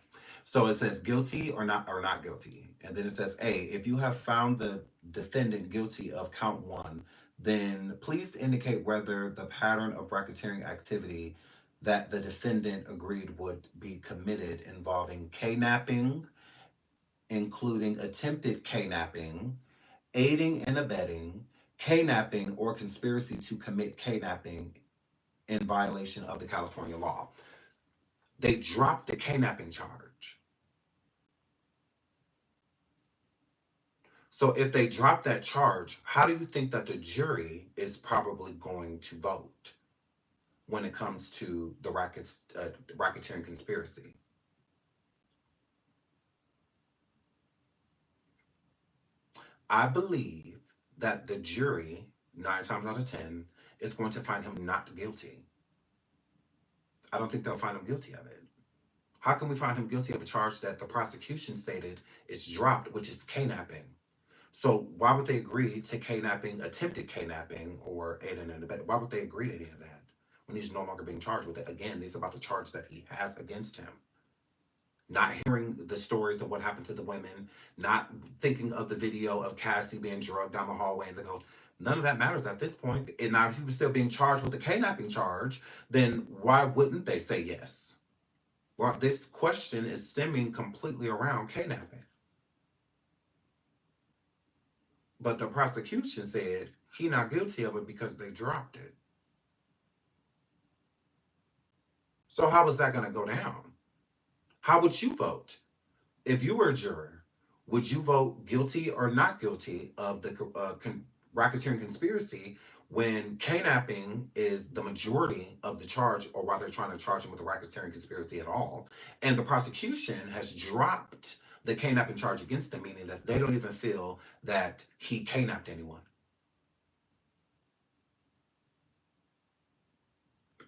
So it says guilty or not guilty. And then it says A, if you have found the defendant guilty of count one, then please indicate whether the pattern of racketeering activity that the defendant agreed would be committed involving kidnapping, including attempted kidnapping, aiding and abetting, kidnapping, or conspiracy to commit kidnapping in violation of the California law. They dropped the kidnapping charge. So if they drop that charge, how do you think that the jury is probably going to vote when it comes to the racketeering conspiracy? I believe that the jury, 9 times out of 10, is going to find him not guilty. I don't think they'll find him guilty of it. How can we find him guilty of a charge that the prosecution stated is dropped, which is kidnapping? So why would they agree to kidnapping, attempted kidnapping, or aiding and abetting? Why would they agree to any of that when he's no longer being charged with it? Again, this is about the charge that he has against him. Not hearing the stories of what happened to the women, not thinking of the video of Cassie being drugged down the hallway and the goat. None of that matters at this point. And now if he was still being charged with the kidnapping charge, then why wouldn't they say yes? Well, this question is stemming completely around kidnapping. But the prosecution said he's not guilty of it because they dropped it. So how is that going to go down? How would you vote? If you were a juror, would you vote guilty or not guilty of the racketeering conspiracy when kidnapping is the majority of the charge, or why they're trying to charge him with a racketeering conspiracy at all, and the prosecution has dropped the kidnapping charge against them, meaning that they don't even feel that he kidnapped anyone.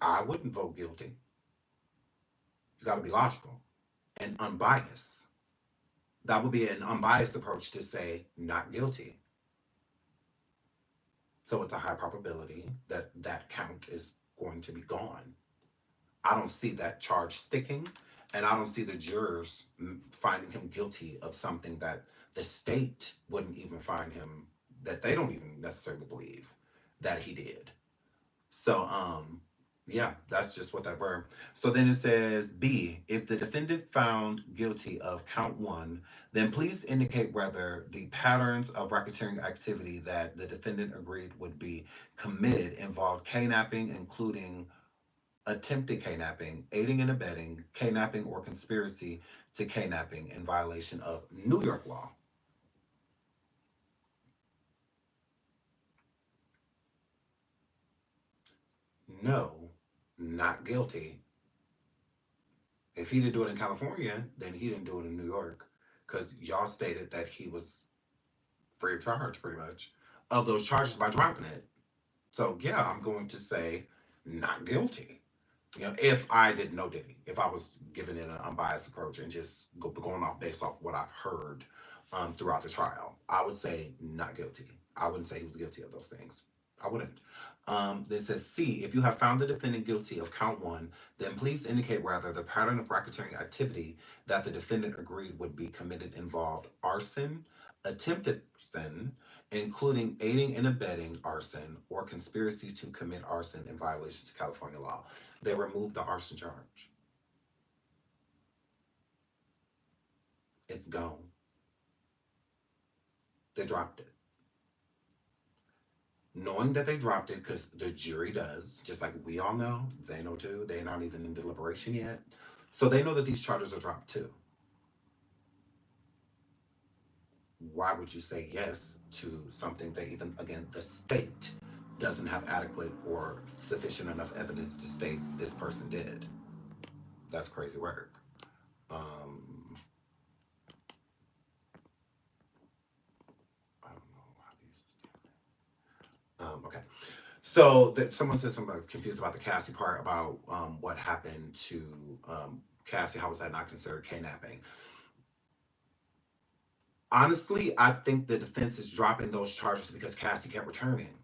I wouldn't vote guilty. You got to be logical and unbiased. That would be an unbiased approach to say not guilty. So it's a high probability that that count is going to be gone. I don't see that charge sticking, and I don't see the jurors finding him guilty of something that the state wouldn't even find him, that they don't even necessarily believe that he did. So, yeah, that's just what that were. So then it says B, if the defendant found guilty of count one, then please indicate whether the patterns of racketeering activity that the defendant agreed would be committed involved kidnapping, including attempted kidnapping, aiding and abetting, kidnapping, or conspiracy to kidnapping in violation of New York law. No, not guilty. If he didn't do it in California, then he didn't do it in New York, because y'all stated that he was free of charge, pretty much, of those charges by dropping it. So yeah, I'm going to say not guilty. If I didn't know Diddy, if I was giving it an unbiased approach and just going off based off what I've heard throughout the trial, I would say not guilty. I wouldn't say he was guilty of those things. I wouldn't. This says C. If you have found the defendant guilty of count one, then please indicate whether the pattern of racketeering activity that the defendant agreed would be committed involved arson, attempted arson, including aiding and abetting arson, or conspiracy to commit arson in violation to California law. They removed the arson charge. It's gone. They dropped it. Knowing that they dropped it, because the jury does, just like we all know, they know too. They're not even in deliberation yet. So they know that these charges are dropped too. Why would you say yes to something that even, again, the state doesn't have adequate or sufficient enough evidence to state this person did? That's crazy work. Um, I don't know how these. Okay. So that someone said something confused about the Cassie part about what happened to Cassie. How was that not considered kidnapping? Honestly, I think the defense is dropping those charges because Cassie kept returning.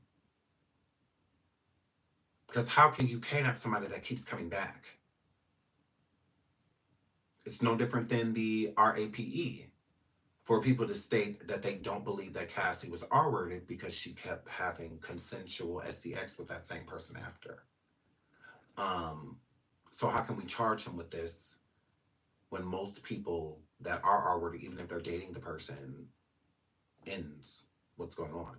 Because how can you kidnap somebody that keeps coming back? It's no different than the RAPE for people to state that they don't believe that Cassie was R-worded because she kept having consensual SDX with that same person after. Um, so how can we charge him with this when most people that are R-worded, even if they're dating the person, ends what's going on?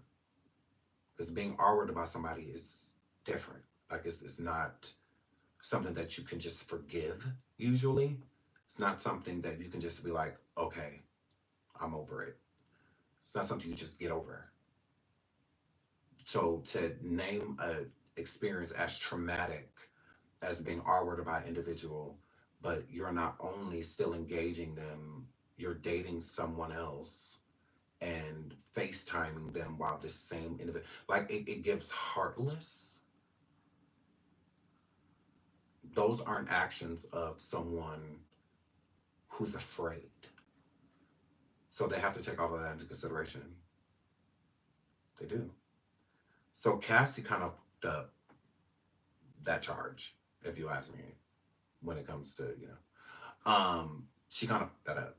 Because being R-worded by somebody is different. Like it's not something that you can just forgive usually. It's not something that you can just be like, okay, I'm over it. It's not something you just get over. So to name a experience as traumatic as being R-worded by an individual, but you're not only still engaging them, you're dating someone else and FaceTiming them while this same individual, like it gives heartless. Those aren't actions of someone who's afraid. So they have to take all of that into consideration. They do. So Cassie kind of fucked up that charge, if you ask me, when it comes to, she kind of fucked that up.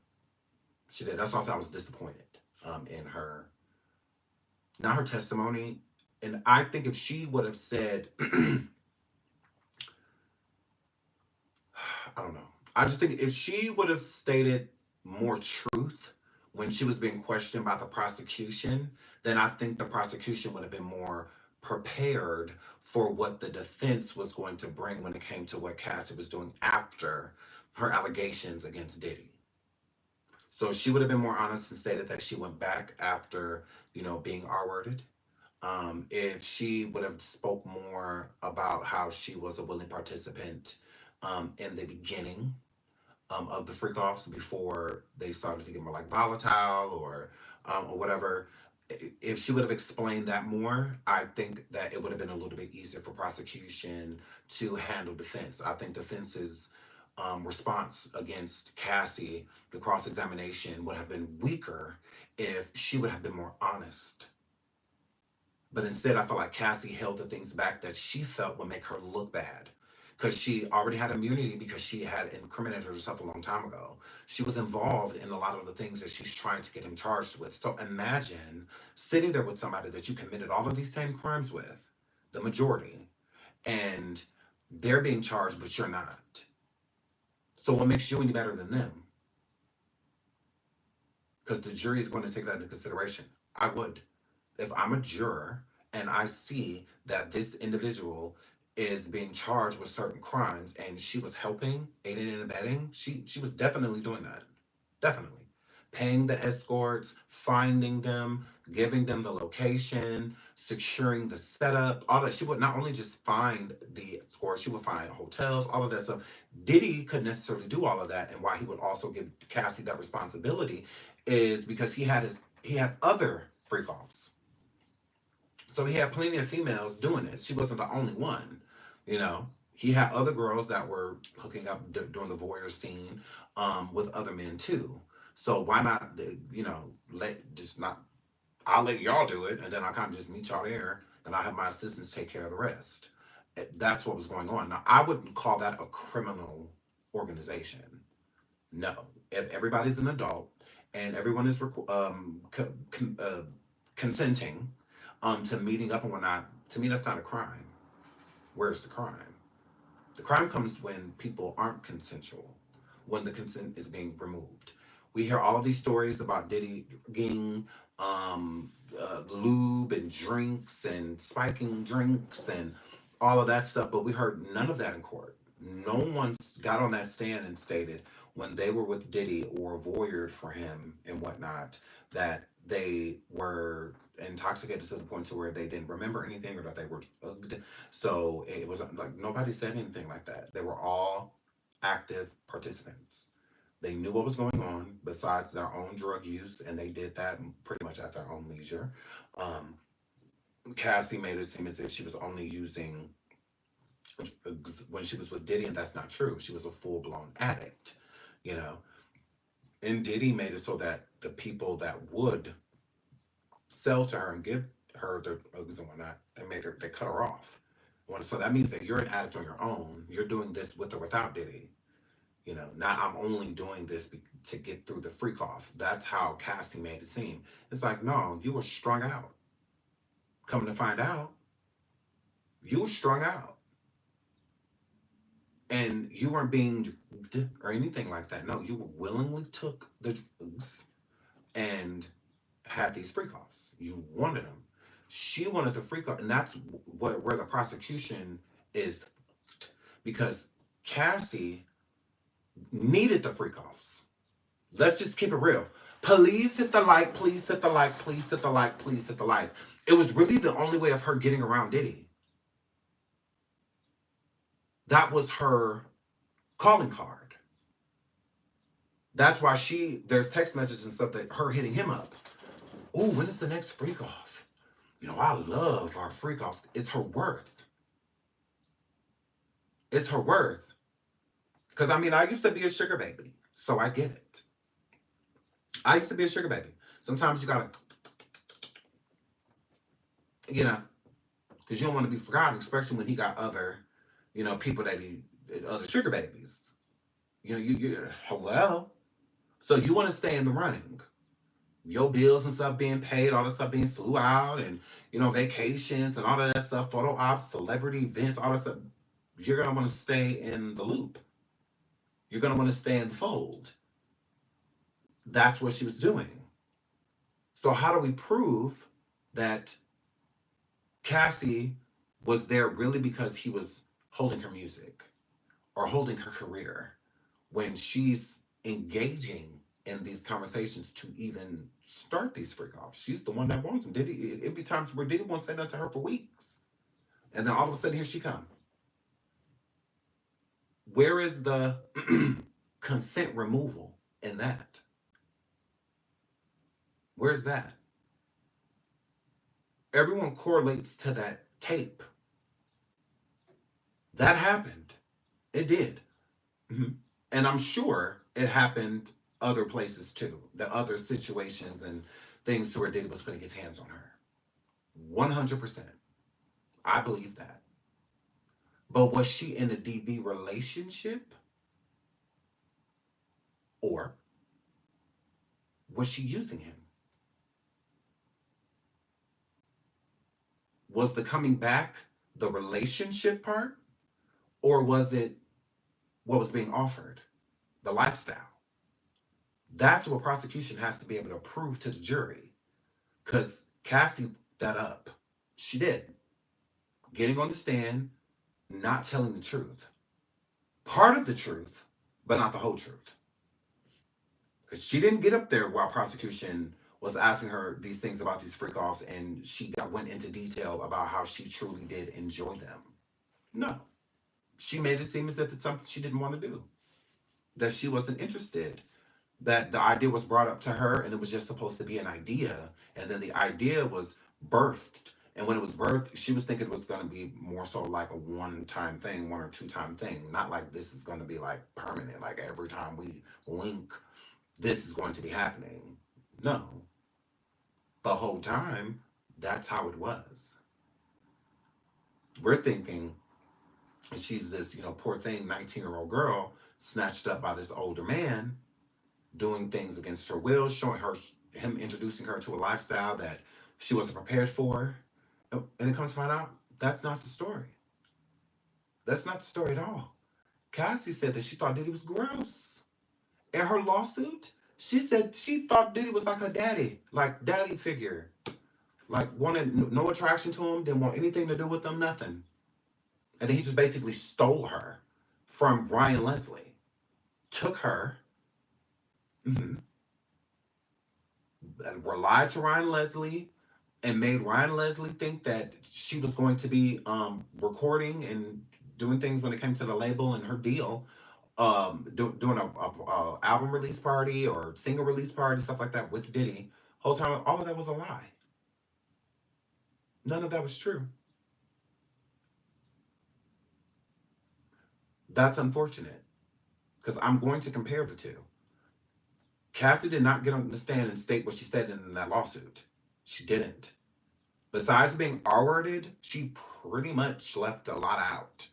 She did. That's why I was disappointed in her, not her testimony. And I think if she would have said, I don't know. I just think if she would have stated more truth when she was being questioned by the prosecution, then I think the prosecution would have been more prepared for what the defense was going to bring when it came to what Cassie was doing after her allegations against Diddy. So she would have been more honest and stated that she went back after, being R-worded. If she would have spoke more about how she was a willing participant in the beginning of the freak offs before they started to get more like volatile or whatever, If she would have explained that more, I think that it would have been a little bit easier for prosecution to handle defense. I think defense's response against Cassie, the cross examination, would have been weaker if she would have been more honest. But instead, I felt like Cassie held the things back that she felt would make her look bad. Because she already had immunity because she had incriminated herself a long time ago. She was involved in a lot of the things that she's trying to get him charged with. So imagine sitting there with somebody that you committed all of these same crimes with, the majority, and they're being charged, but you're not. So what makes you any better than them? Because the jury is going to take that into consideration. I would. If I'm a juror and I see that this individual is being charged with certain crimes and she was helping, aiding and abetting, she was definitely doing that. Definitely. Paying the escorts, finding them, giving them the location, securing the setup, all that. She would not only just find the escorts, she would find hotels, all of that stuff. Diddy couldn't necessarily do all of that, and why he would also give Cassie that responsibility is because he had other freak offs. So he had plenty of females doing this. She wasn't the only one, you know. He had other girls that were hooking up during the voyeur scene with other men too. So why not, let just not? I'll let y'all do it, and then I kind of just meet y'all there, and I have my assistants take care of the rest. That's what was going on. Now I wouldn't call that a criminal organization. No, if everybody's an adult and everyone is consenting to meeting up and whatnot, to me that's not a crime. Where's the crime? The crime comes when people aren't consensual, when the consent is being removed. We hear all of these stories about Diddy getting lube and drinks and spiking drinks and all of that stuff, but we heard none of that in court. No one got on that stand and stated when they were with Diddy or voyeured for him and whatnot that they were intoxicated to the point to where they didn't remember anything or that they were drugged. So it was like nobody said anything like that. They were all active participants. They knew what was going on besides their own drug use, and they did that pretty much at their own leisure. Um, Cassie made it seem as if she was only using when she was with Diddy, and that's not true. She was a full blown addict, you know. And Diddy made it so that the people that would sell to her and give her the drugs and whatnot, they cut her off. So that means that you're an addict on your own. You're doing this with or without Diddy. Not I'm only doing this to get through the freak off. That's how Cassie made it seem. It's like, no, you were strung out. Coming to find out, you were strung out. And you weren't being drugged or anything like that. No, you willingly took the drugs and had these freak offs. You wanted them. She wanted the freak off. And that's where the prosecution is, because Cassie needed the freak offs. Let's just keep it real. Please hit the like, please hit the like, please hit the like, please hit the like. It was really the only way of her getting around Diddy. That was her calling card. That's why there's text messages and stuff that her hitting him up. Oh, when is the next freak off? I love our freak offs. It's her worth. It's her worth. Because, I used to be a sugar baby, so I get it. I used to be a sugar baby. Sometimes you gotta, because you don't want to be forgotten, especially when he got other, people other sugar babies. Hello. So you want to stay in the running. Your bills and stuff being paid, all the stuff being flew out, and, vacations and all of that stuff, photo ops, celebrity events, all that stuff. You're going to want to stay in the loop. You're going to want to stay in the fold. That's what she was doing. So how do we prove that Cassie was there really because he was holding her music or holding her career when she's engaging in these conversations to even start these freak offs? She's the one that wants them. It'd be times where Diddy won't say nothing to her for weeks. And then all of a sudden here she comes. Where is the consent removal in that? Where's that? everyone correlates to that tape. That happened. It did. Hmm. And I'm sure it happened other places too, the other situations and things to where Diddy was putting his hands on her. 100%. I believe that. But was she in a DV relationship? Or was she using him? Was the coming back the relationship part? Or was it what was being offered? The lifestyle. That's what prosecution has to be able to prove to the jury. Because Cassie that up. She did. Getting on the stand, not telling the truth. Part of the truth, but not the whole truth. Because she didn't get up there while prosecution was asking her these things about these freak offs, and went into detail about how she truly did enjoy them. No. She made it seem as if it's something she didn't want to do. That she wasn't interested. That the idea was brought up to her and it was just supposed to be an idea. And then the idea was birthed. And when it was birthed, she was thinking it was going to be more so like a one-time thing, 1 or 2 time thing. Not like this is going to be like permanent. Like every time we link, this is going to be happening. No. The whole time, that's how it was. We're thinking she's this, poor thing, 19-year-old girl snatched up by this older man, doing things against her will, showing him introducing her to a lifestyle that she wasn't prepared for. And it comes to find out that's not the story. That's not the story at all. Cassie said that she thought Diddy was gross. In her lawsuit, she said she thought Diddy was like her daddy, like daddy figure. Like wanted no attraction to him, didn't want anything to do with him, nothing. And then he just basically stole her from Brian Leslie. Took her, mhm, and relied to Ryan Leslie and made Ryan Leslie think that she was going to be recording and doing things when it came to the label and her deal, doing a album release party or single release party, stuff like that with Diddy. Whole time, all of that was a lie. None of that was true. That's unfortunate because I'm going to compare the two. Cassie did not get on the stand and state what she said in that lawsuit. She didn't. Besides being R-worded, she pretty much left a lot out.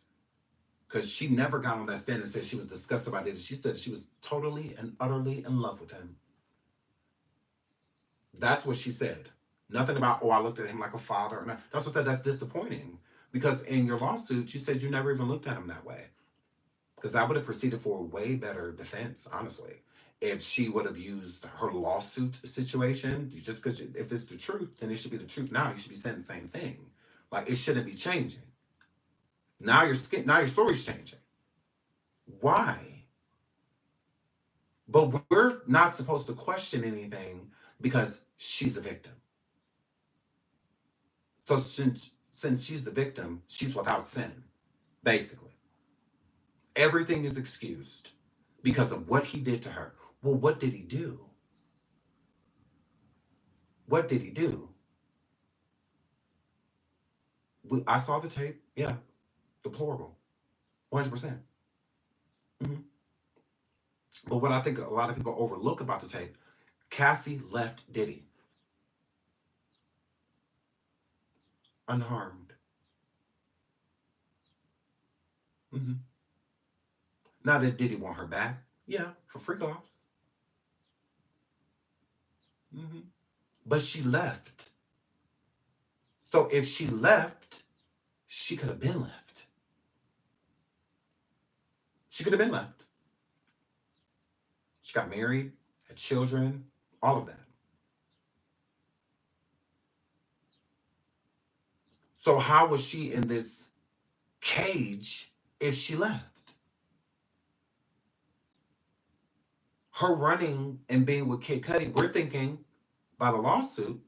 Because she never got on that stand and said she was disgusted by it. She said she was totally and utterly in love with him. That's what she said. Nothing about, oh, I looked at him like a father. No, that's what that's disappointing. Because in your lawsuit, you said you never even looked at him that way. Because that would have proceeded for a way better defense, honestly. If she would have used her lawsuit situation, just because if it's the truth, then it should be the truth now. You should be saying the same thing. Like, it shouldn't be changing. Now your story's changing. Why? But we're not supposed to question anything because she's a victim. So since she's the victim, she's without sin, basically. Everything is excused because of what he did to her. Well, what did he do? What did he do? I saw the tape. Yeah, deplorable. 100%. Mm-hmm. But what I think a lot of people overlook about the tape, Cassie left Diddy unharmed. Mm-hmm. Now that Diddy want her back, yeah, for freak offs. Mm-hmm. But she left. So if she left, she could have been left. She could have been left. She got married, had children, all of that. So how was she in this cage if she left? Her running and being with Kid Cudi, we're thinking by the lawsuit,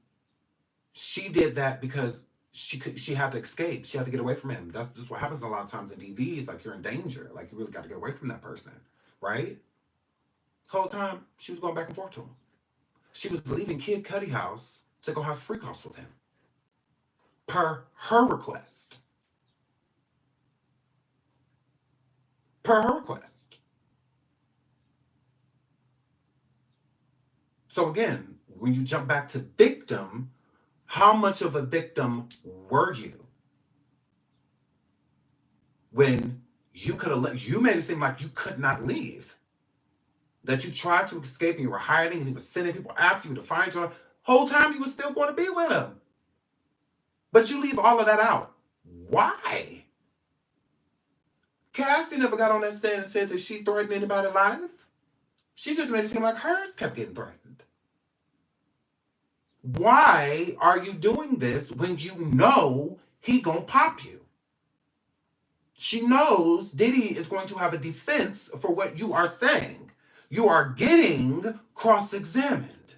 she did that because she had to escape. She had to get away from him. That's just what happens a lot of times in DVs. Like, you're in danger. Like, you really got to get away from that person, right? The whole time she was going back and forth to him. She was leaving Kid Cudi house to go have freak offs with him. per her request. Per her request. So again, when you jump back to victim, how much of a victim were you when you could have you made it seem like you could not leave, that you tried to escape and you were hiding and he was sending people after you to find you. Whole time you were still going to be with him. But you leave all of that out. Why? Cassie never got on that stand and said that she threatened anybody's life. She just made it seem like hers kept getting threatened. Why are you doing this when you know he gonna pop you? She knows Diddy is going to have a defense for what you are saying. You are getting cross-examined.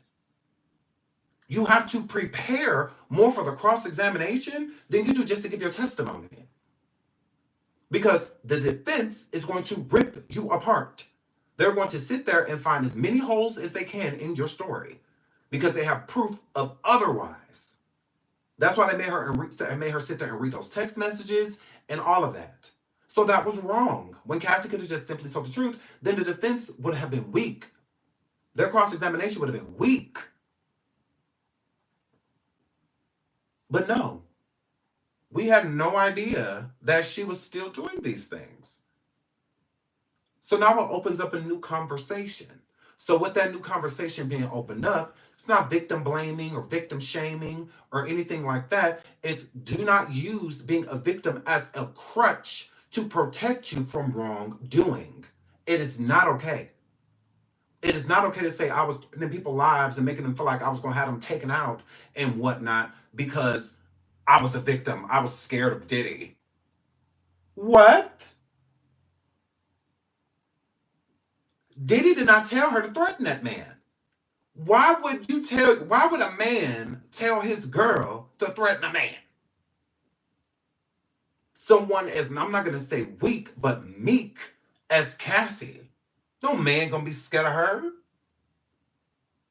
You have to prepare more for the cross-examination than you do just to give your testimony. Because the defense is going to rip you apart. They're going to sit there and find as many holes as they can in your story because they have proof of otherwise. That's why they made her sit there and read those text messages and all of that. So that was wrong. When Cassie could have just simply told the truth, then the defense would have been weak. Their cross-examination would have been weak. But no, we had no idea that she was still doing these things. So now it opens up a new conversation. So with that new conversation being opened up, it's not victim blaming or victim shaming or anything like that. It's do not use being a victim as a crutch to protect you from wrongdoing. It is not okay. It is not okay to say I was in people's lives and making them feel like I was going to have them taken out and whatnot because I was a victim. I was scared of Diddy. What? Diddy did not tell her to threaten that man. Why would a man tell his girl to threaten a man? Someone as, and I'm not going to say weak, but meek as Cassie. No man going to be scared of her.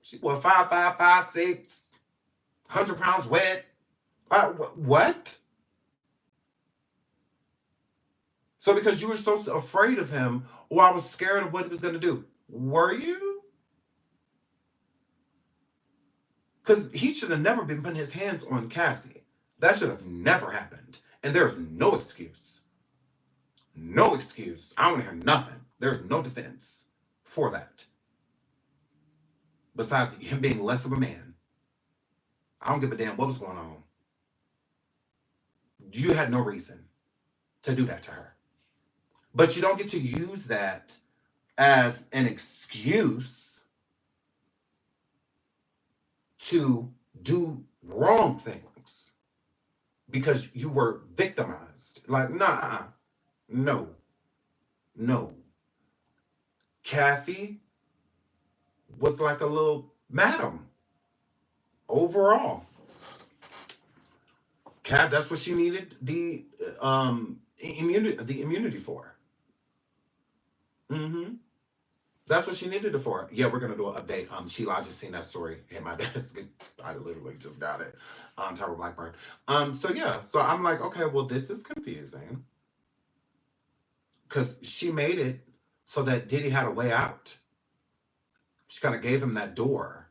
She was 5'5", 5'6", 100 pounds wet. What? So because you were so afraid of him, or I was scared of what he was going to do. Were you? Because he should have never been putting his hands on Cassie. That should have never happened. And there's no excuse. No excuse. I don't hear nothing. There's no defense for that. Besides him being less of a man. I don't give a damn what was going on. You had no reason to do that to her. But you don't get to use that as an excuse to do wrong things because you were victimized. Like, nah, no. Cassie was like a little madam overall. Cat, that's what she needed the immunity for. Mm-hmm. That's what she needed it for. Yeah, we're gonna do an update. Sheila, I just seen that story hit my desk. I literally just got it. Tyra Blackburn. So yeah, so I'm like, okay, well, this is confusing. Because she made it so that Diddy had a way out. She kind of gave him that door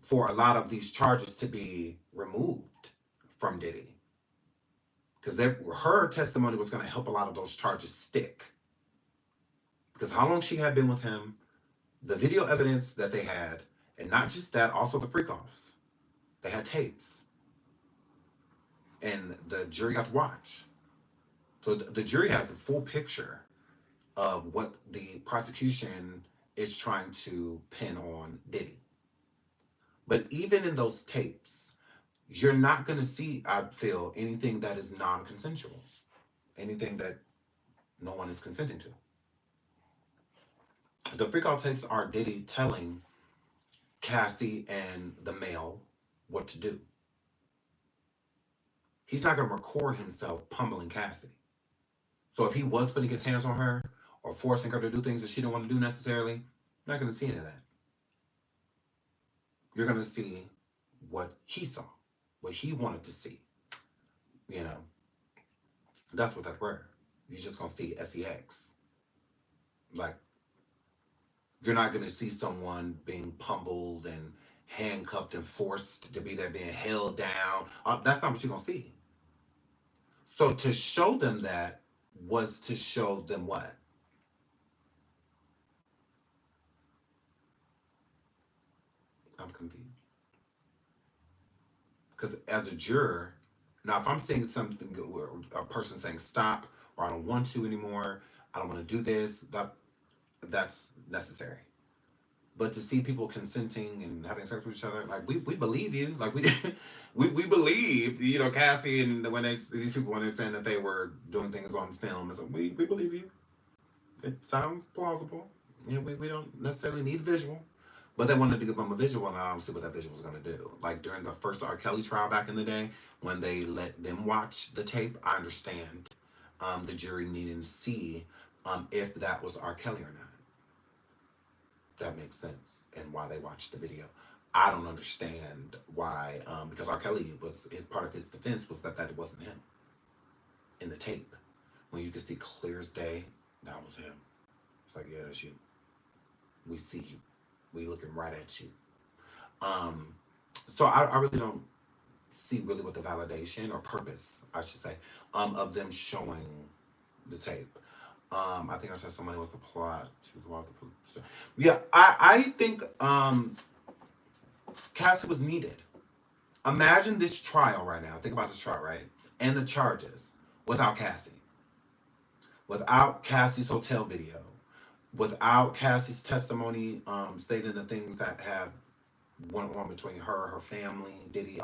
for a lot of these charges to be removed from Diddy. Because her testimony was going to help a lot of those charges stick. Because how long she had been with him, the video evidence that they had, and not just that, also the freak-offs. They had tapes. And the jury got to watch. So the jury has a full picture of what the prosecution is trying to pin on Diddy. But even in those tapes, you're not going to see, I feel, anything that is non-consensual. Anything that no one is consenting to. The freak-out tapes are Diddy telling Cassie and the male what to do. He's not going to record himself pummeling Cassie. So if he was putting his hands on her or forcing her to do things that she didn't want to do necessarily, you're not going to see any of that. You're going to see what he saw, what he wanted to see. You know, that's what that were. You're just gonna see sex. Like, you're not gonna see someone being pummeled and handcuffed and forced to be there, being held down. That's not what you're gonna see. So to show them that was to show them what? I'm confused. Because as a juror, now if I'm saying something, where a person saying stop, or I don't want to anymore, I don't want to do this, that's necessary. But to see people consenting and having sex with each other, like we believe you, like we we believe, you know, Cassie, and when these people, when they're saying that they were doing things on film, it's like, we believe you. It sounds plausible. You know, we don't necessarily need visual. But they wanted to give them a visual, and I don't see what that visual was going to do. Like during the first R. Kelly trial back in the day, when they let them watch the tape, I understand the jury needing to see if that was R. Kelly or not. That makes sense, and why they watched the video. I don't understand why, because R. Kelly was, his part of his defense was that it wasn't him in the tape. When you could see clear as day, that was him. It's like, yeah, that's you. We see you. We looking right at you. Um, so I really don't see really what the validation or purpose, I should say, of them showing the tape. I think I said somebody was a plot. She was wild. Yeah, I think Cassie was needed. Imagine this trial right now. Think about this trial, right? And the charges without Cassie, without Cassie's hotel video, without Cassie's testimony stating the things that have went on between her, her family, Diddy,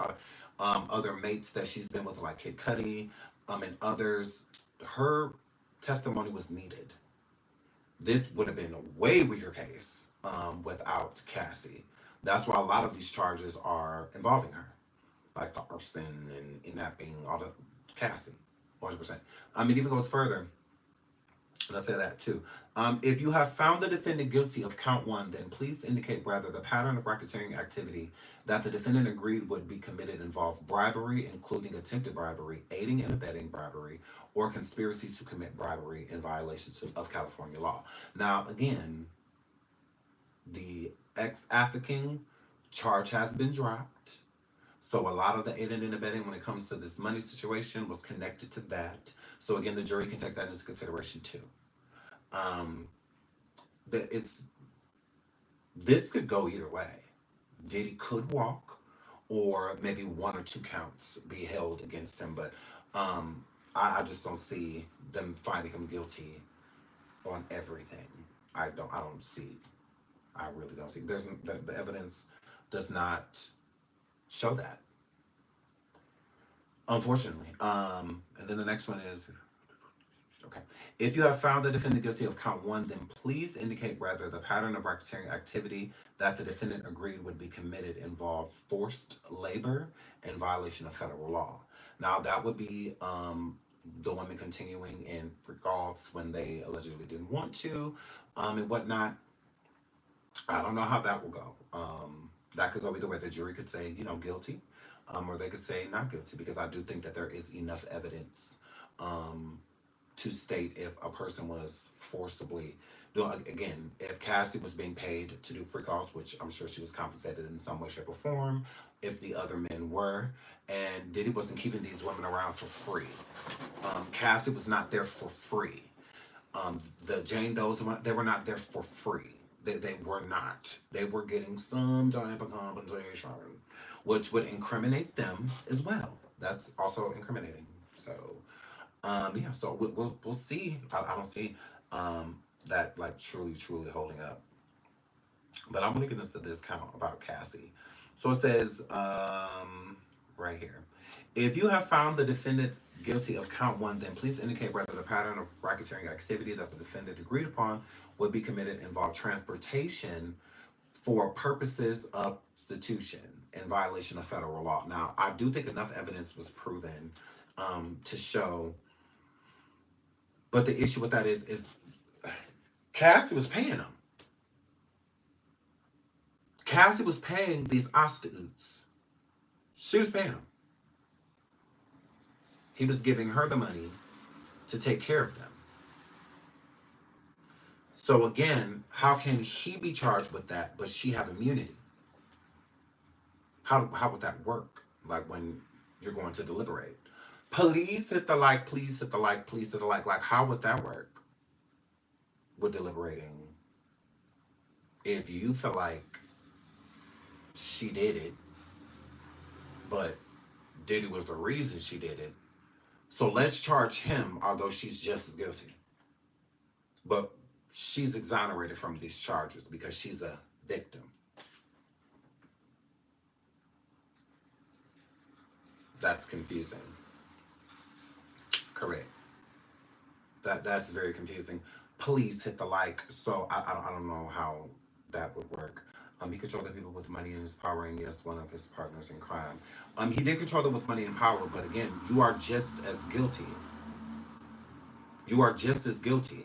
other mates that she's been with, like Kid Cudi, and others. Her testimony was needed. This would have been a way weaker case without Cassie. That's why a lot of these charges are involving her, like the arson and kidnapping, all the Cassie, 100%. It even goes further. Let's say that too. If you have found the defendant guilty of count one, then please indicate whether the pattern of racketeering activity that the defendant agreed would be committed involved bribery, including attempted bribery, aiding and abetting bribery, or conspiracy to commit bribery in violation of California law. Now, again, the ex-African charge has been dropped. So a lot of the aiding and abetting when it comes to this money situation was connected to that. So again, the jury can take that into consideration too. Um, that it's this could go either way. Diddy could walk, or maybe one or two counts be held against him. But I just don't see them finding him guilty on everything. I don't see. I really don't see. The evidence does not show that, unfortunately. And then the next one is, okay. If you have found the defendant guilty of count one, then please indicate whether the pattern of racketeering activity that the defendant agreed would be committed involved forced labor in violation of federal law. Now, that would be the women continuing in freak offs when they allegedly didn't want to, and whatnot. I don't know how that will go. That could go either way. The jury could say, you know, guilty, or they could say not guilty, because I do think that there is enough evidence to state if a person was forcibly doing. Again, if Cassie was being paid to do freak offs, which I'm sure she was compensated in some way, shape, or form, if the other men were, and Diddy wasn't keeping these women around for free. Cassie was not there for free. The Jane Does, they were not there for free. They were not. They were getting some type of compensation, which would incriminate them as well. That's also incriminating. So, yeah. So we'll see. I don't see that like truly holding up. But I'm gonna get into this count about Cassie. So it says right here. If you have found the defendant guilty of count one, then please indicate whether the pattern of racketeering activity that the defendant agreed upon would be committed involve transportation for purposes of prostitution in violation of federal law. Now, I do think enough evidence was proven to show, but the issue with that is Cassie was paying them. Cassie was paying these prostitutes. She was paying them. He was giving her the money to take care of them. So again, how can he be charged with that, but she have immunity? How would that work? Like when you're going to deliberate. Please hit the like, please hit the like, please hit the like. Like, how would that work with deliberating? If you feel like she did it, but Diddy was the reason she did it, so let's charge him, although she's just as guilty. But she's exonerated from these charges because she's a victim. That's confusing. Correct. That's very confusing. Please hit the like. So I don't know how that would work. He controlled the people with money and his power, and yes, one of his partners in crime. He did control them with money and power, but again, you are just as guilty. You are just as guilty.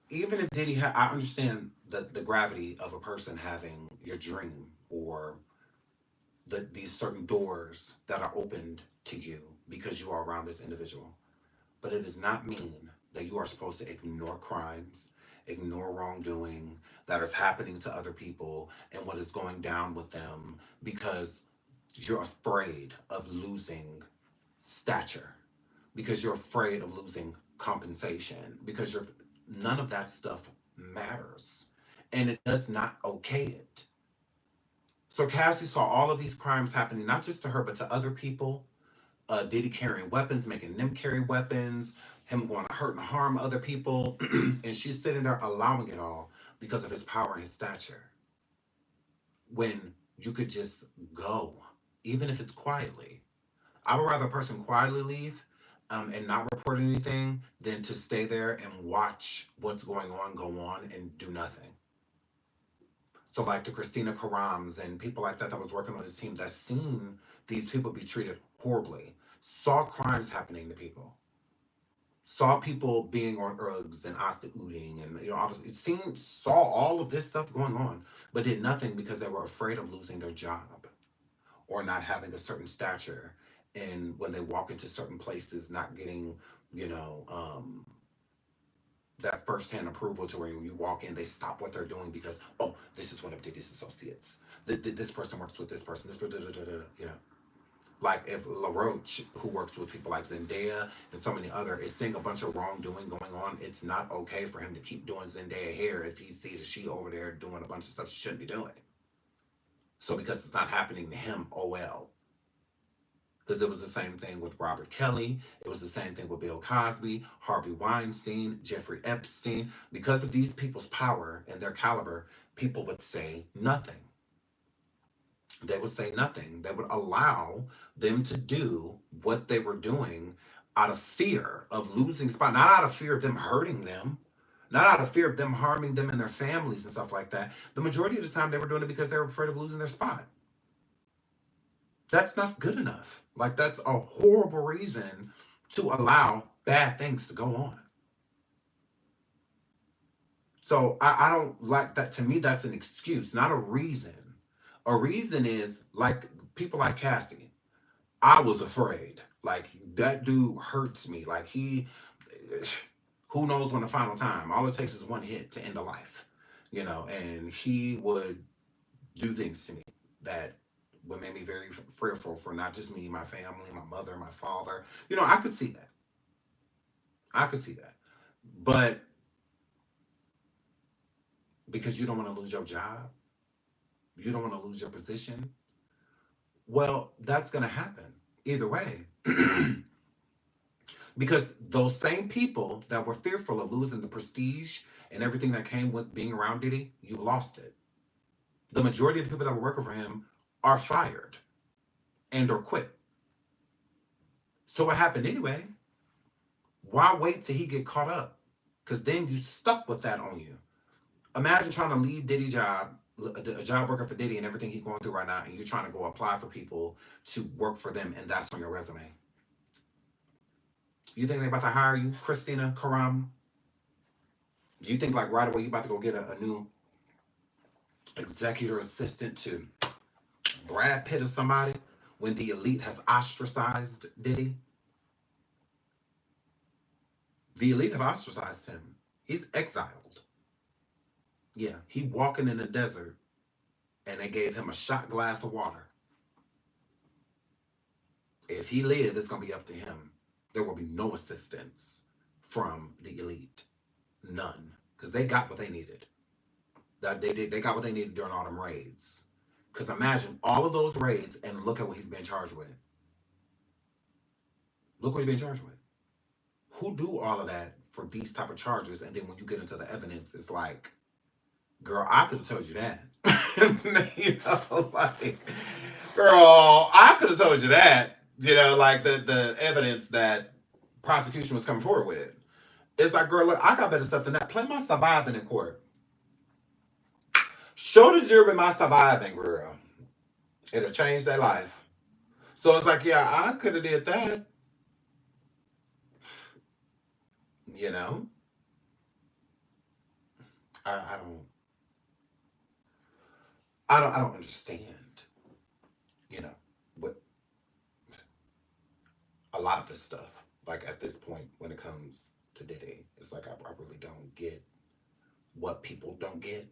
Even if Diddy had, I understand the gravity of a person having your dream or these certain doors that are opened to you because you are around this individual. But it does not mean that you are supposed to ignore crimes, ignore wrongdoing that is happening to other people and what is going down with them because you're afraid of losing stature, because you're afraid of losing compensation, because none of that stuff matters. And it does not okay it. So Cassie saw all of these crimes happening, not just to her, but to other people. Diddy carrying weapons, making them carry weapons, him going to hurt and harm other people. And she's sitting there allowing it all because of his power and his stature. When you could just go, even if it's quietly. I would rather a person quietly leave and not report anything than to stay there and watch what's going on go on and do nothing. So like the Christina Karams and people like that was working on his team that seen these people be treated horribly, saw crimes happening to people, saw people being on drugs and osteoing and obviously saw all of this stuff going on, but did nothing because they were afraid of losing their job or not having a certain stature, and when they walk into certain places not getting that first-hand approval to where you walk in, they stop what they're doing because, oh, this is one of Diddy's associates. This person works with this person. Like if LaRoche, who works with people like Zendaya and so many other, is seeing a bunch of wrongdoing going on, it's not okay for him to keep doing Zendaya hair if he sees she over there doing a bunch of stuff she shouldn't be doing. So because it's not happening to him, oh well. Because it was the same thing with Robert Kelly. It was the same thing with Bill Cosby, Harvey Weinstein, Jeffrey Epstein. Because of these people's power and their caliber, people would say nothing. They would say nothing. They would allow them to do what they were doing out of fear of losing spot, not out of fear of them hurting them, not out of fear of them harming them and their families and stuff like that. The majority of the time they were doing it because they were afraid of losing their spot. That's not good enough. Like, that's a horrible reason to allow bad things to go on. So I don't like that. To me, that's an excuse, not a reason. A reason is like people like Cassie. I was afraid. Like, that dude hurts me. Like, who knows when the final time? All it takes is one hit to end a life, and he would do things to me that would make me very fearful for not just me, my family, my mother, my father. I could see that. I could see that. But because you don't want to lose your job, you don't want to lose your position, well, that's going to happen either way. Because those same people that were fearful of losing the prestige and everything that came with being around Diddy, you lost it. The majority of the people that were working for him are fired and or quit. So what happened anyway? Why wait till he get caught up? Because then you stuck with that on you. Imagine trying to leave Diddy's job, a job working for Diddy and everything he's going through right now, and you're trying to go apply for people to work for them, and that's on your resume. You think they're about to hire you, Christina Karam? Do you think like right away you about to go get a new executive assistant to Brad Pitt or somebody? when the elite has ostracized Diddy. The elite have ostracized him. He's exiled. Yeah, he walking in the desert and they gave him a shot glass of water. If he lives, it's gonna be up to him. There will be no assistance from the elite. None. Because they got what they needed. That they got what they needed during all them raids. Because imagine all of those raids and look at what he's been charged with. Look what he's been charged with. Who do all of that for these type of charges? And then when you get into the evidence, it's like, girl, I could have told you that. Like, girl, I could have told you that. Like the evidence that prosecution was coming forward with. It's like, girl, look, I got better stuff than that. Play my surviving in court. Show the jury my surviving, girl. It'll change their life. So it's like, yeah, I could have did that. You know, I don't, I don't understand. You know, what a lot of this stuff. Like at this point, when it comes to Diddy, it's like I really don't get what people don't get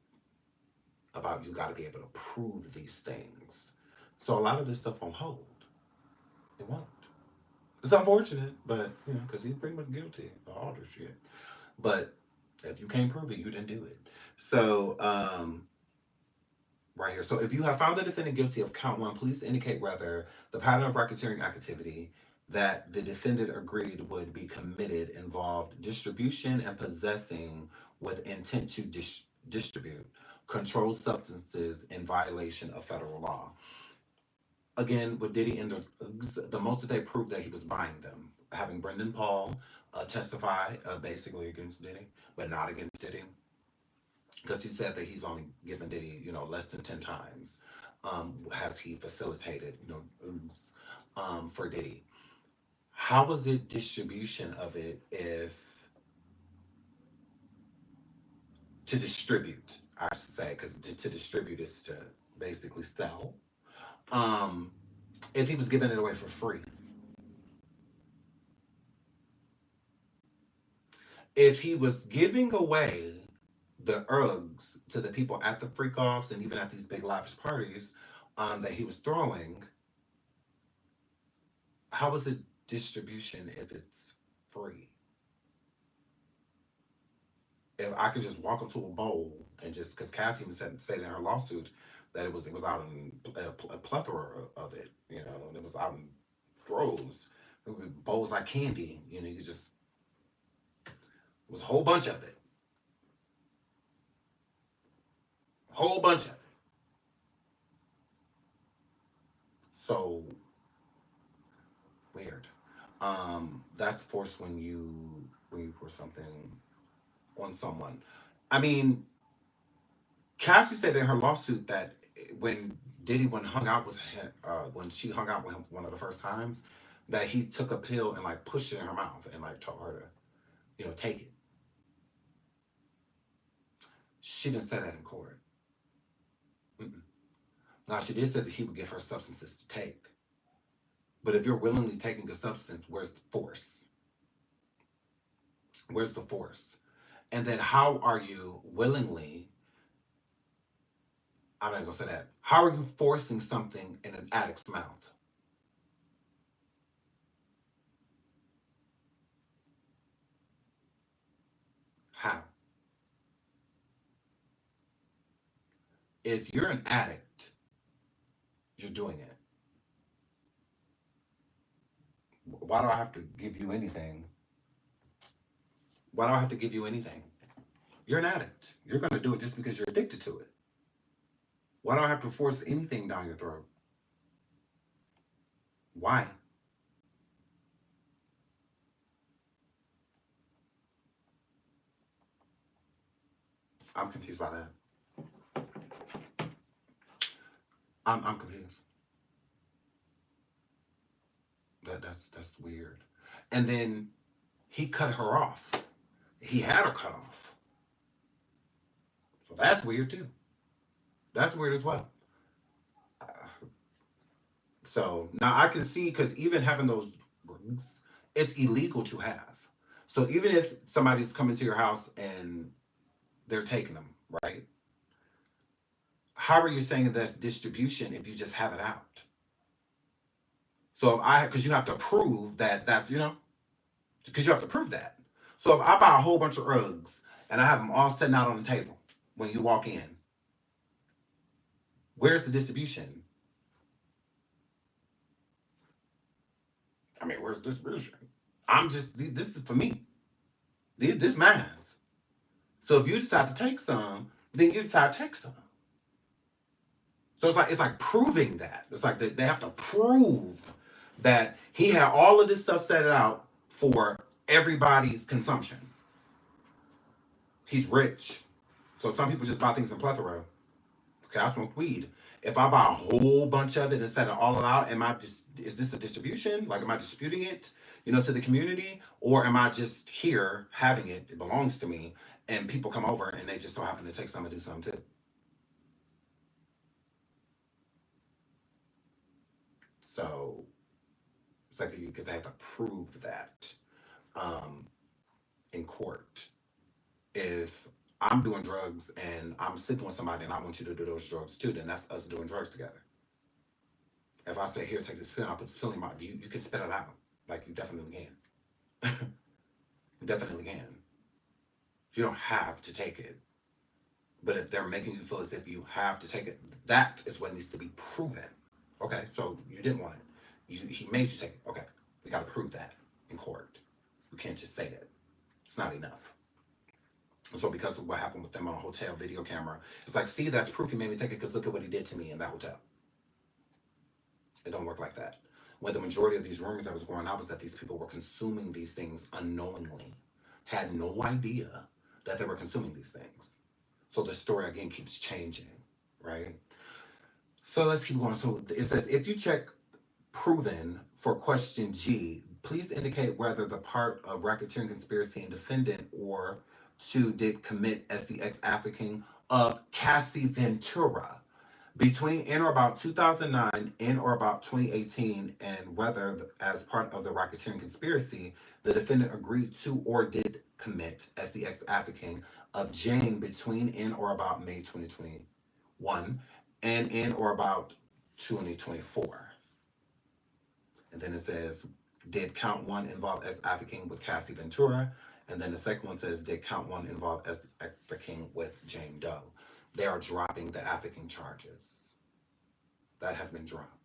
about you got to be able to prove these things. So a lot of this stuff won't hold. It won't. It's unfortunate, but because he's pretty much guilty of all this shit. But if you can't prove it, you didn't do it. So, right here. So, if you have found the defendant guilty of count one, please indicate whether the pattern of racketeering activity that the defendant agreed would be committed involved distribution and possessing with intent to distribute controlled substances in violation of federal law. Again, with Diddy and the most that they proved that he was buying them, having Brendan Paul testify basically against Diddy, but not against Diddy, because he said that he's only given Diddy, less than 10 times has he facilitated, for Diddy. How was it distribution of it if to distribute, I should say, because to distribute is to basically sell. If he was giving it away for free. If he was giving away the Uggs to the people at the freak offs and even at these big lavish parties that he was throwing, how is it distribution if it's free? If I could just walk into a bowl and just because Cassie was said in her lawsuit that it was out in a plethora of it, and it was out in droves. It would be bowls like candy, you could just it was a whole bunch of it. Whole bunch of it. So weird. That's force when you pour something on someone. I mean, Cassie said in her lawsuit that when Diddy hung out with him, when she hung out with him one of the first times, that he took a pill and like pushed it in her mouth and like told her to, take it. She didn't say that in court. Mm-mm. Now she did say that he would give her substances to take. But if you're willingly taking a substance, where's the force? Where's the force? And then how are you willingly, I'm not gonna say that. How are you forcing something in an addict's mouth? How? If you're an addict, you're doing it. Why do I have to give you anything? Why do I have to give you anything? You're an addict. You're gonna do it just because you're addicted to it. Why do I have to force anything down your throat? Why? I'm confused by that. I'm confused. That's weird. And then he cut her off. He had her cut off. So that's weird too. That's weird as well. Uh, So now I can see, because even having those drugs, it's illegal to have. So even if somebody's coming to your house and they're taking them, right? How are you saying that's distribution if you just have it out? So if I, because you have to prove that that's, because you have to prove that. So if I buy a whole bunch of rugs and I have them all sitting out on the table when you walk in, where's the distribution? I mean, where's the distribution? I'm just, this is for me. This mine. So if you decide to take some, then you decide to take some. So it's like proving that. It's like they have to prove that he had all of this stuff set out for everybody's consumption. He's rich. So some people just buy things in plethora. Okay, I smoke weed. If I buy a whole bunch of it and set it all out, am I just, is this a distribution? Like, am I disputing it, to the community? Or am I just here having it? It belongs to me. And people come over and they just so happen to take some and do something too. So it's like because they have to prove that um, in court. If I'm doing drugs and I'm sleeping with somebody and I want you to do those drugs too, then that's us doing drugs together. If I say, here, take this pill, and I put this pill in my mouth, you can spit it out. Like, you definitely can. You definitely can. You don't have to take it. But if they're making you feel as if you have to take it, that is what needs to be proven. Okay, so you didn't want it. He made you take it. Okay, we got to prove that in court. We can't just say it. It's not enough. So because of what happened with them on a hotel video camera, it's like, see, that's proof he made me take it because look at what he did to me in that hotel. It don't work like that. When the majority of these rumors that was going out was that these people were consuming these things unknowingly, had no idea that they were consuming these things. So the story again keeps changing, right? So let's keep going. So it says, if you check proven for question G, please indicate whether the part of racketeering conspiracy and defendant or two did commit as the ex-African of Cassie Ventura between in or about 2009 in or about 2018, and whether as part of the racketeering conspiracy the defendant agreed to or did commit as the ex-African of Jane between in or about May 2021 and in or about 2024. And then it says, did count one involve ex-African with Cassie Ventura? And then the second one says, did count one involve ex-African with Jane Doe? They are dropping the African charges. That has been dropped.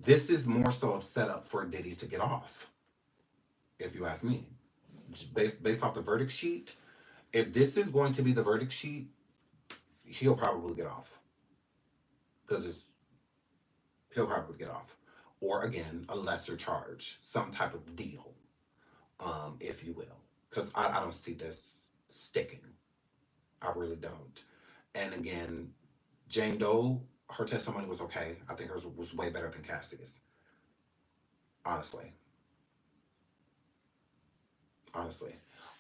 This is more so a setup for Diddy to get off, if you ask me. Based off the verdict sheet, if this is going to be the verdict sheet, he'll probably get off. Because he'll probably get off. Or again, a lesser charge, some type of deal, if you will. Because I don't see this sticking. I really don't. And again, Jane Doe, her testimony was okay. I think hers was way better than Cassie's. Honestly. Honestly.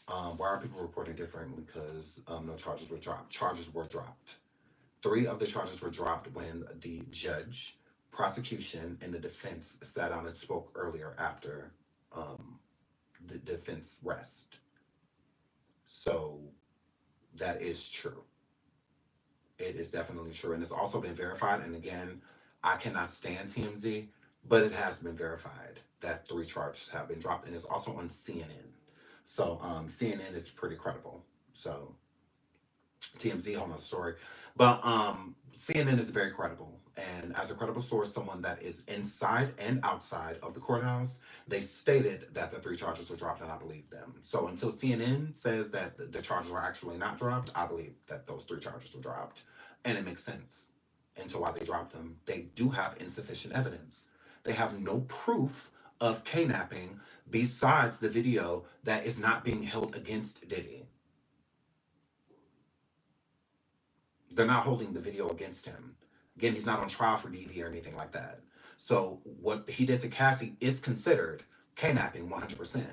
Why are people reporting different? Because no charges were dropped. Charges were dropped. 3 of the charges were dropped when the judge, prosecution, and the defense sat down and spoke earlier after the defense rest. So that is true. It is definitely true. And it's also been verified. And again, I cannot stand TMZ, but it has been verified that 3 charges have been dropped. And it's also on CNN. So CNN is pretty credible. So TMZ, hold on, story. But CNN is very credible. And as a credible source, someone that is inside and outside of the courthouse, they stated that the 3 charges were dropped, and I believe them. So until CNN says that the charges were actually not dropped, I believe that those 3 charges were dropped. And it makes sense into why they dropped them. They do have insufficient evidence. They have no proof of kidnapping besides the video that is not being held against Diddy. They're not holding the video against him. Again, he's not on trial for DV or anything like that. So what he did to Cassie is considered kidnapping 100%.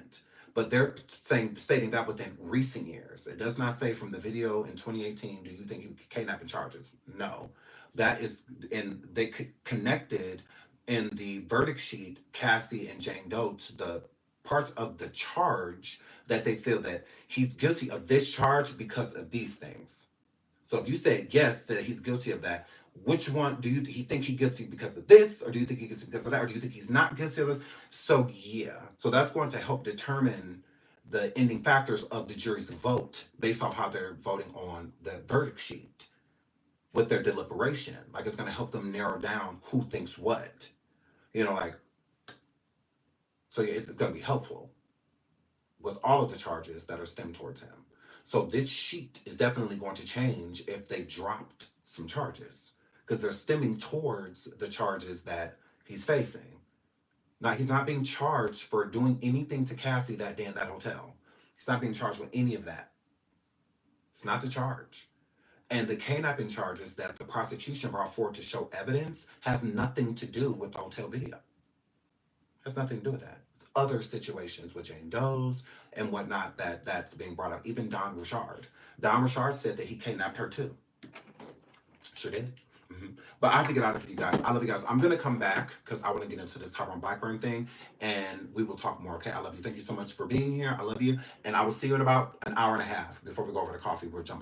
But they're stating that within recent years. It does not say from the video in 2018, do you think he kidnapping charges? No. That is, and they connected in the verdict sheet, Cassie and Jane Doe, to the part of the charge that they feel that he's guilty of this charge because of these things. So if you say yes, that he's guilty of that, which one do you think he's guilty because of this, or do you think he's guilty because of that, or do you think he's not guilty of this? So yeah, so that's going to help determine the ending factors of the jury's vote based off how they're voting on the verdict sheet with their deliberation. Like it's going to help them narrow down who thinks what, like. So yeah, it's going to be helpful with all of the charges that are stemmed towards him. So this sheet is definitely going to change if they dropped some charges because they're stemming towards the charges that he's facing. Now, he's not being charged for doing anything to Cassie that day in that hotel. He's not being charged with any of that. It's not the charge. And the kidnapping charges that the prosecution brought forward to show evidence has nothing to do with the hotel video. Has nothing to do with that. It's other situations with Jane Doe's and whatnot that's being brought up. Even Don Richard. Don Richard said that he kidnapped her too. Sure did. But I have to get out of you guys. I love you guys. I'm going to come back because I want to get into this Tyrone Blackburn thing and we will talk more, okay? I love you. Thank you so much for being here. I love you. And I will see you in about an hour and a half before we go over to coffee. We'll jump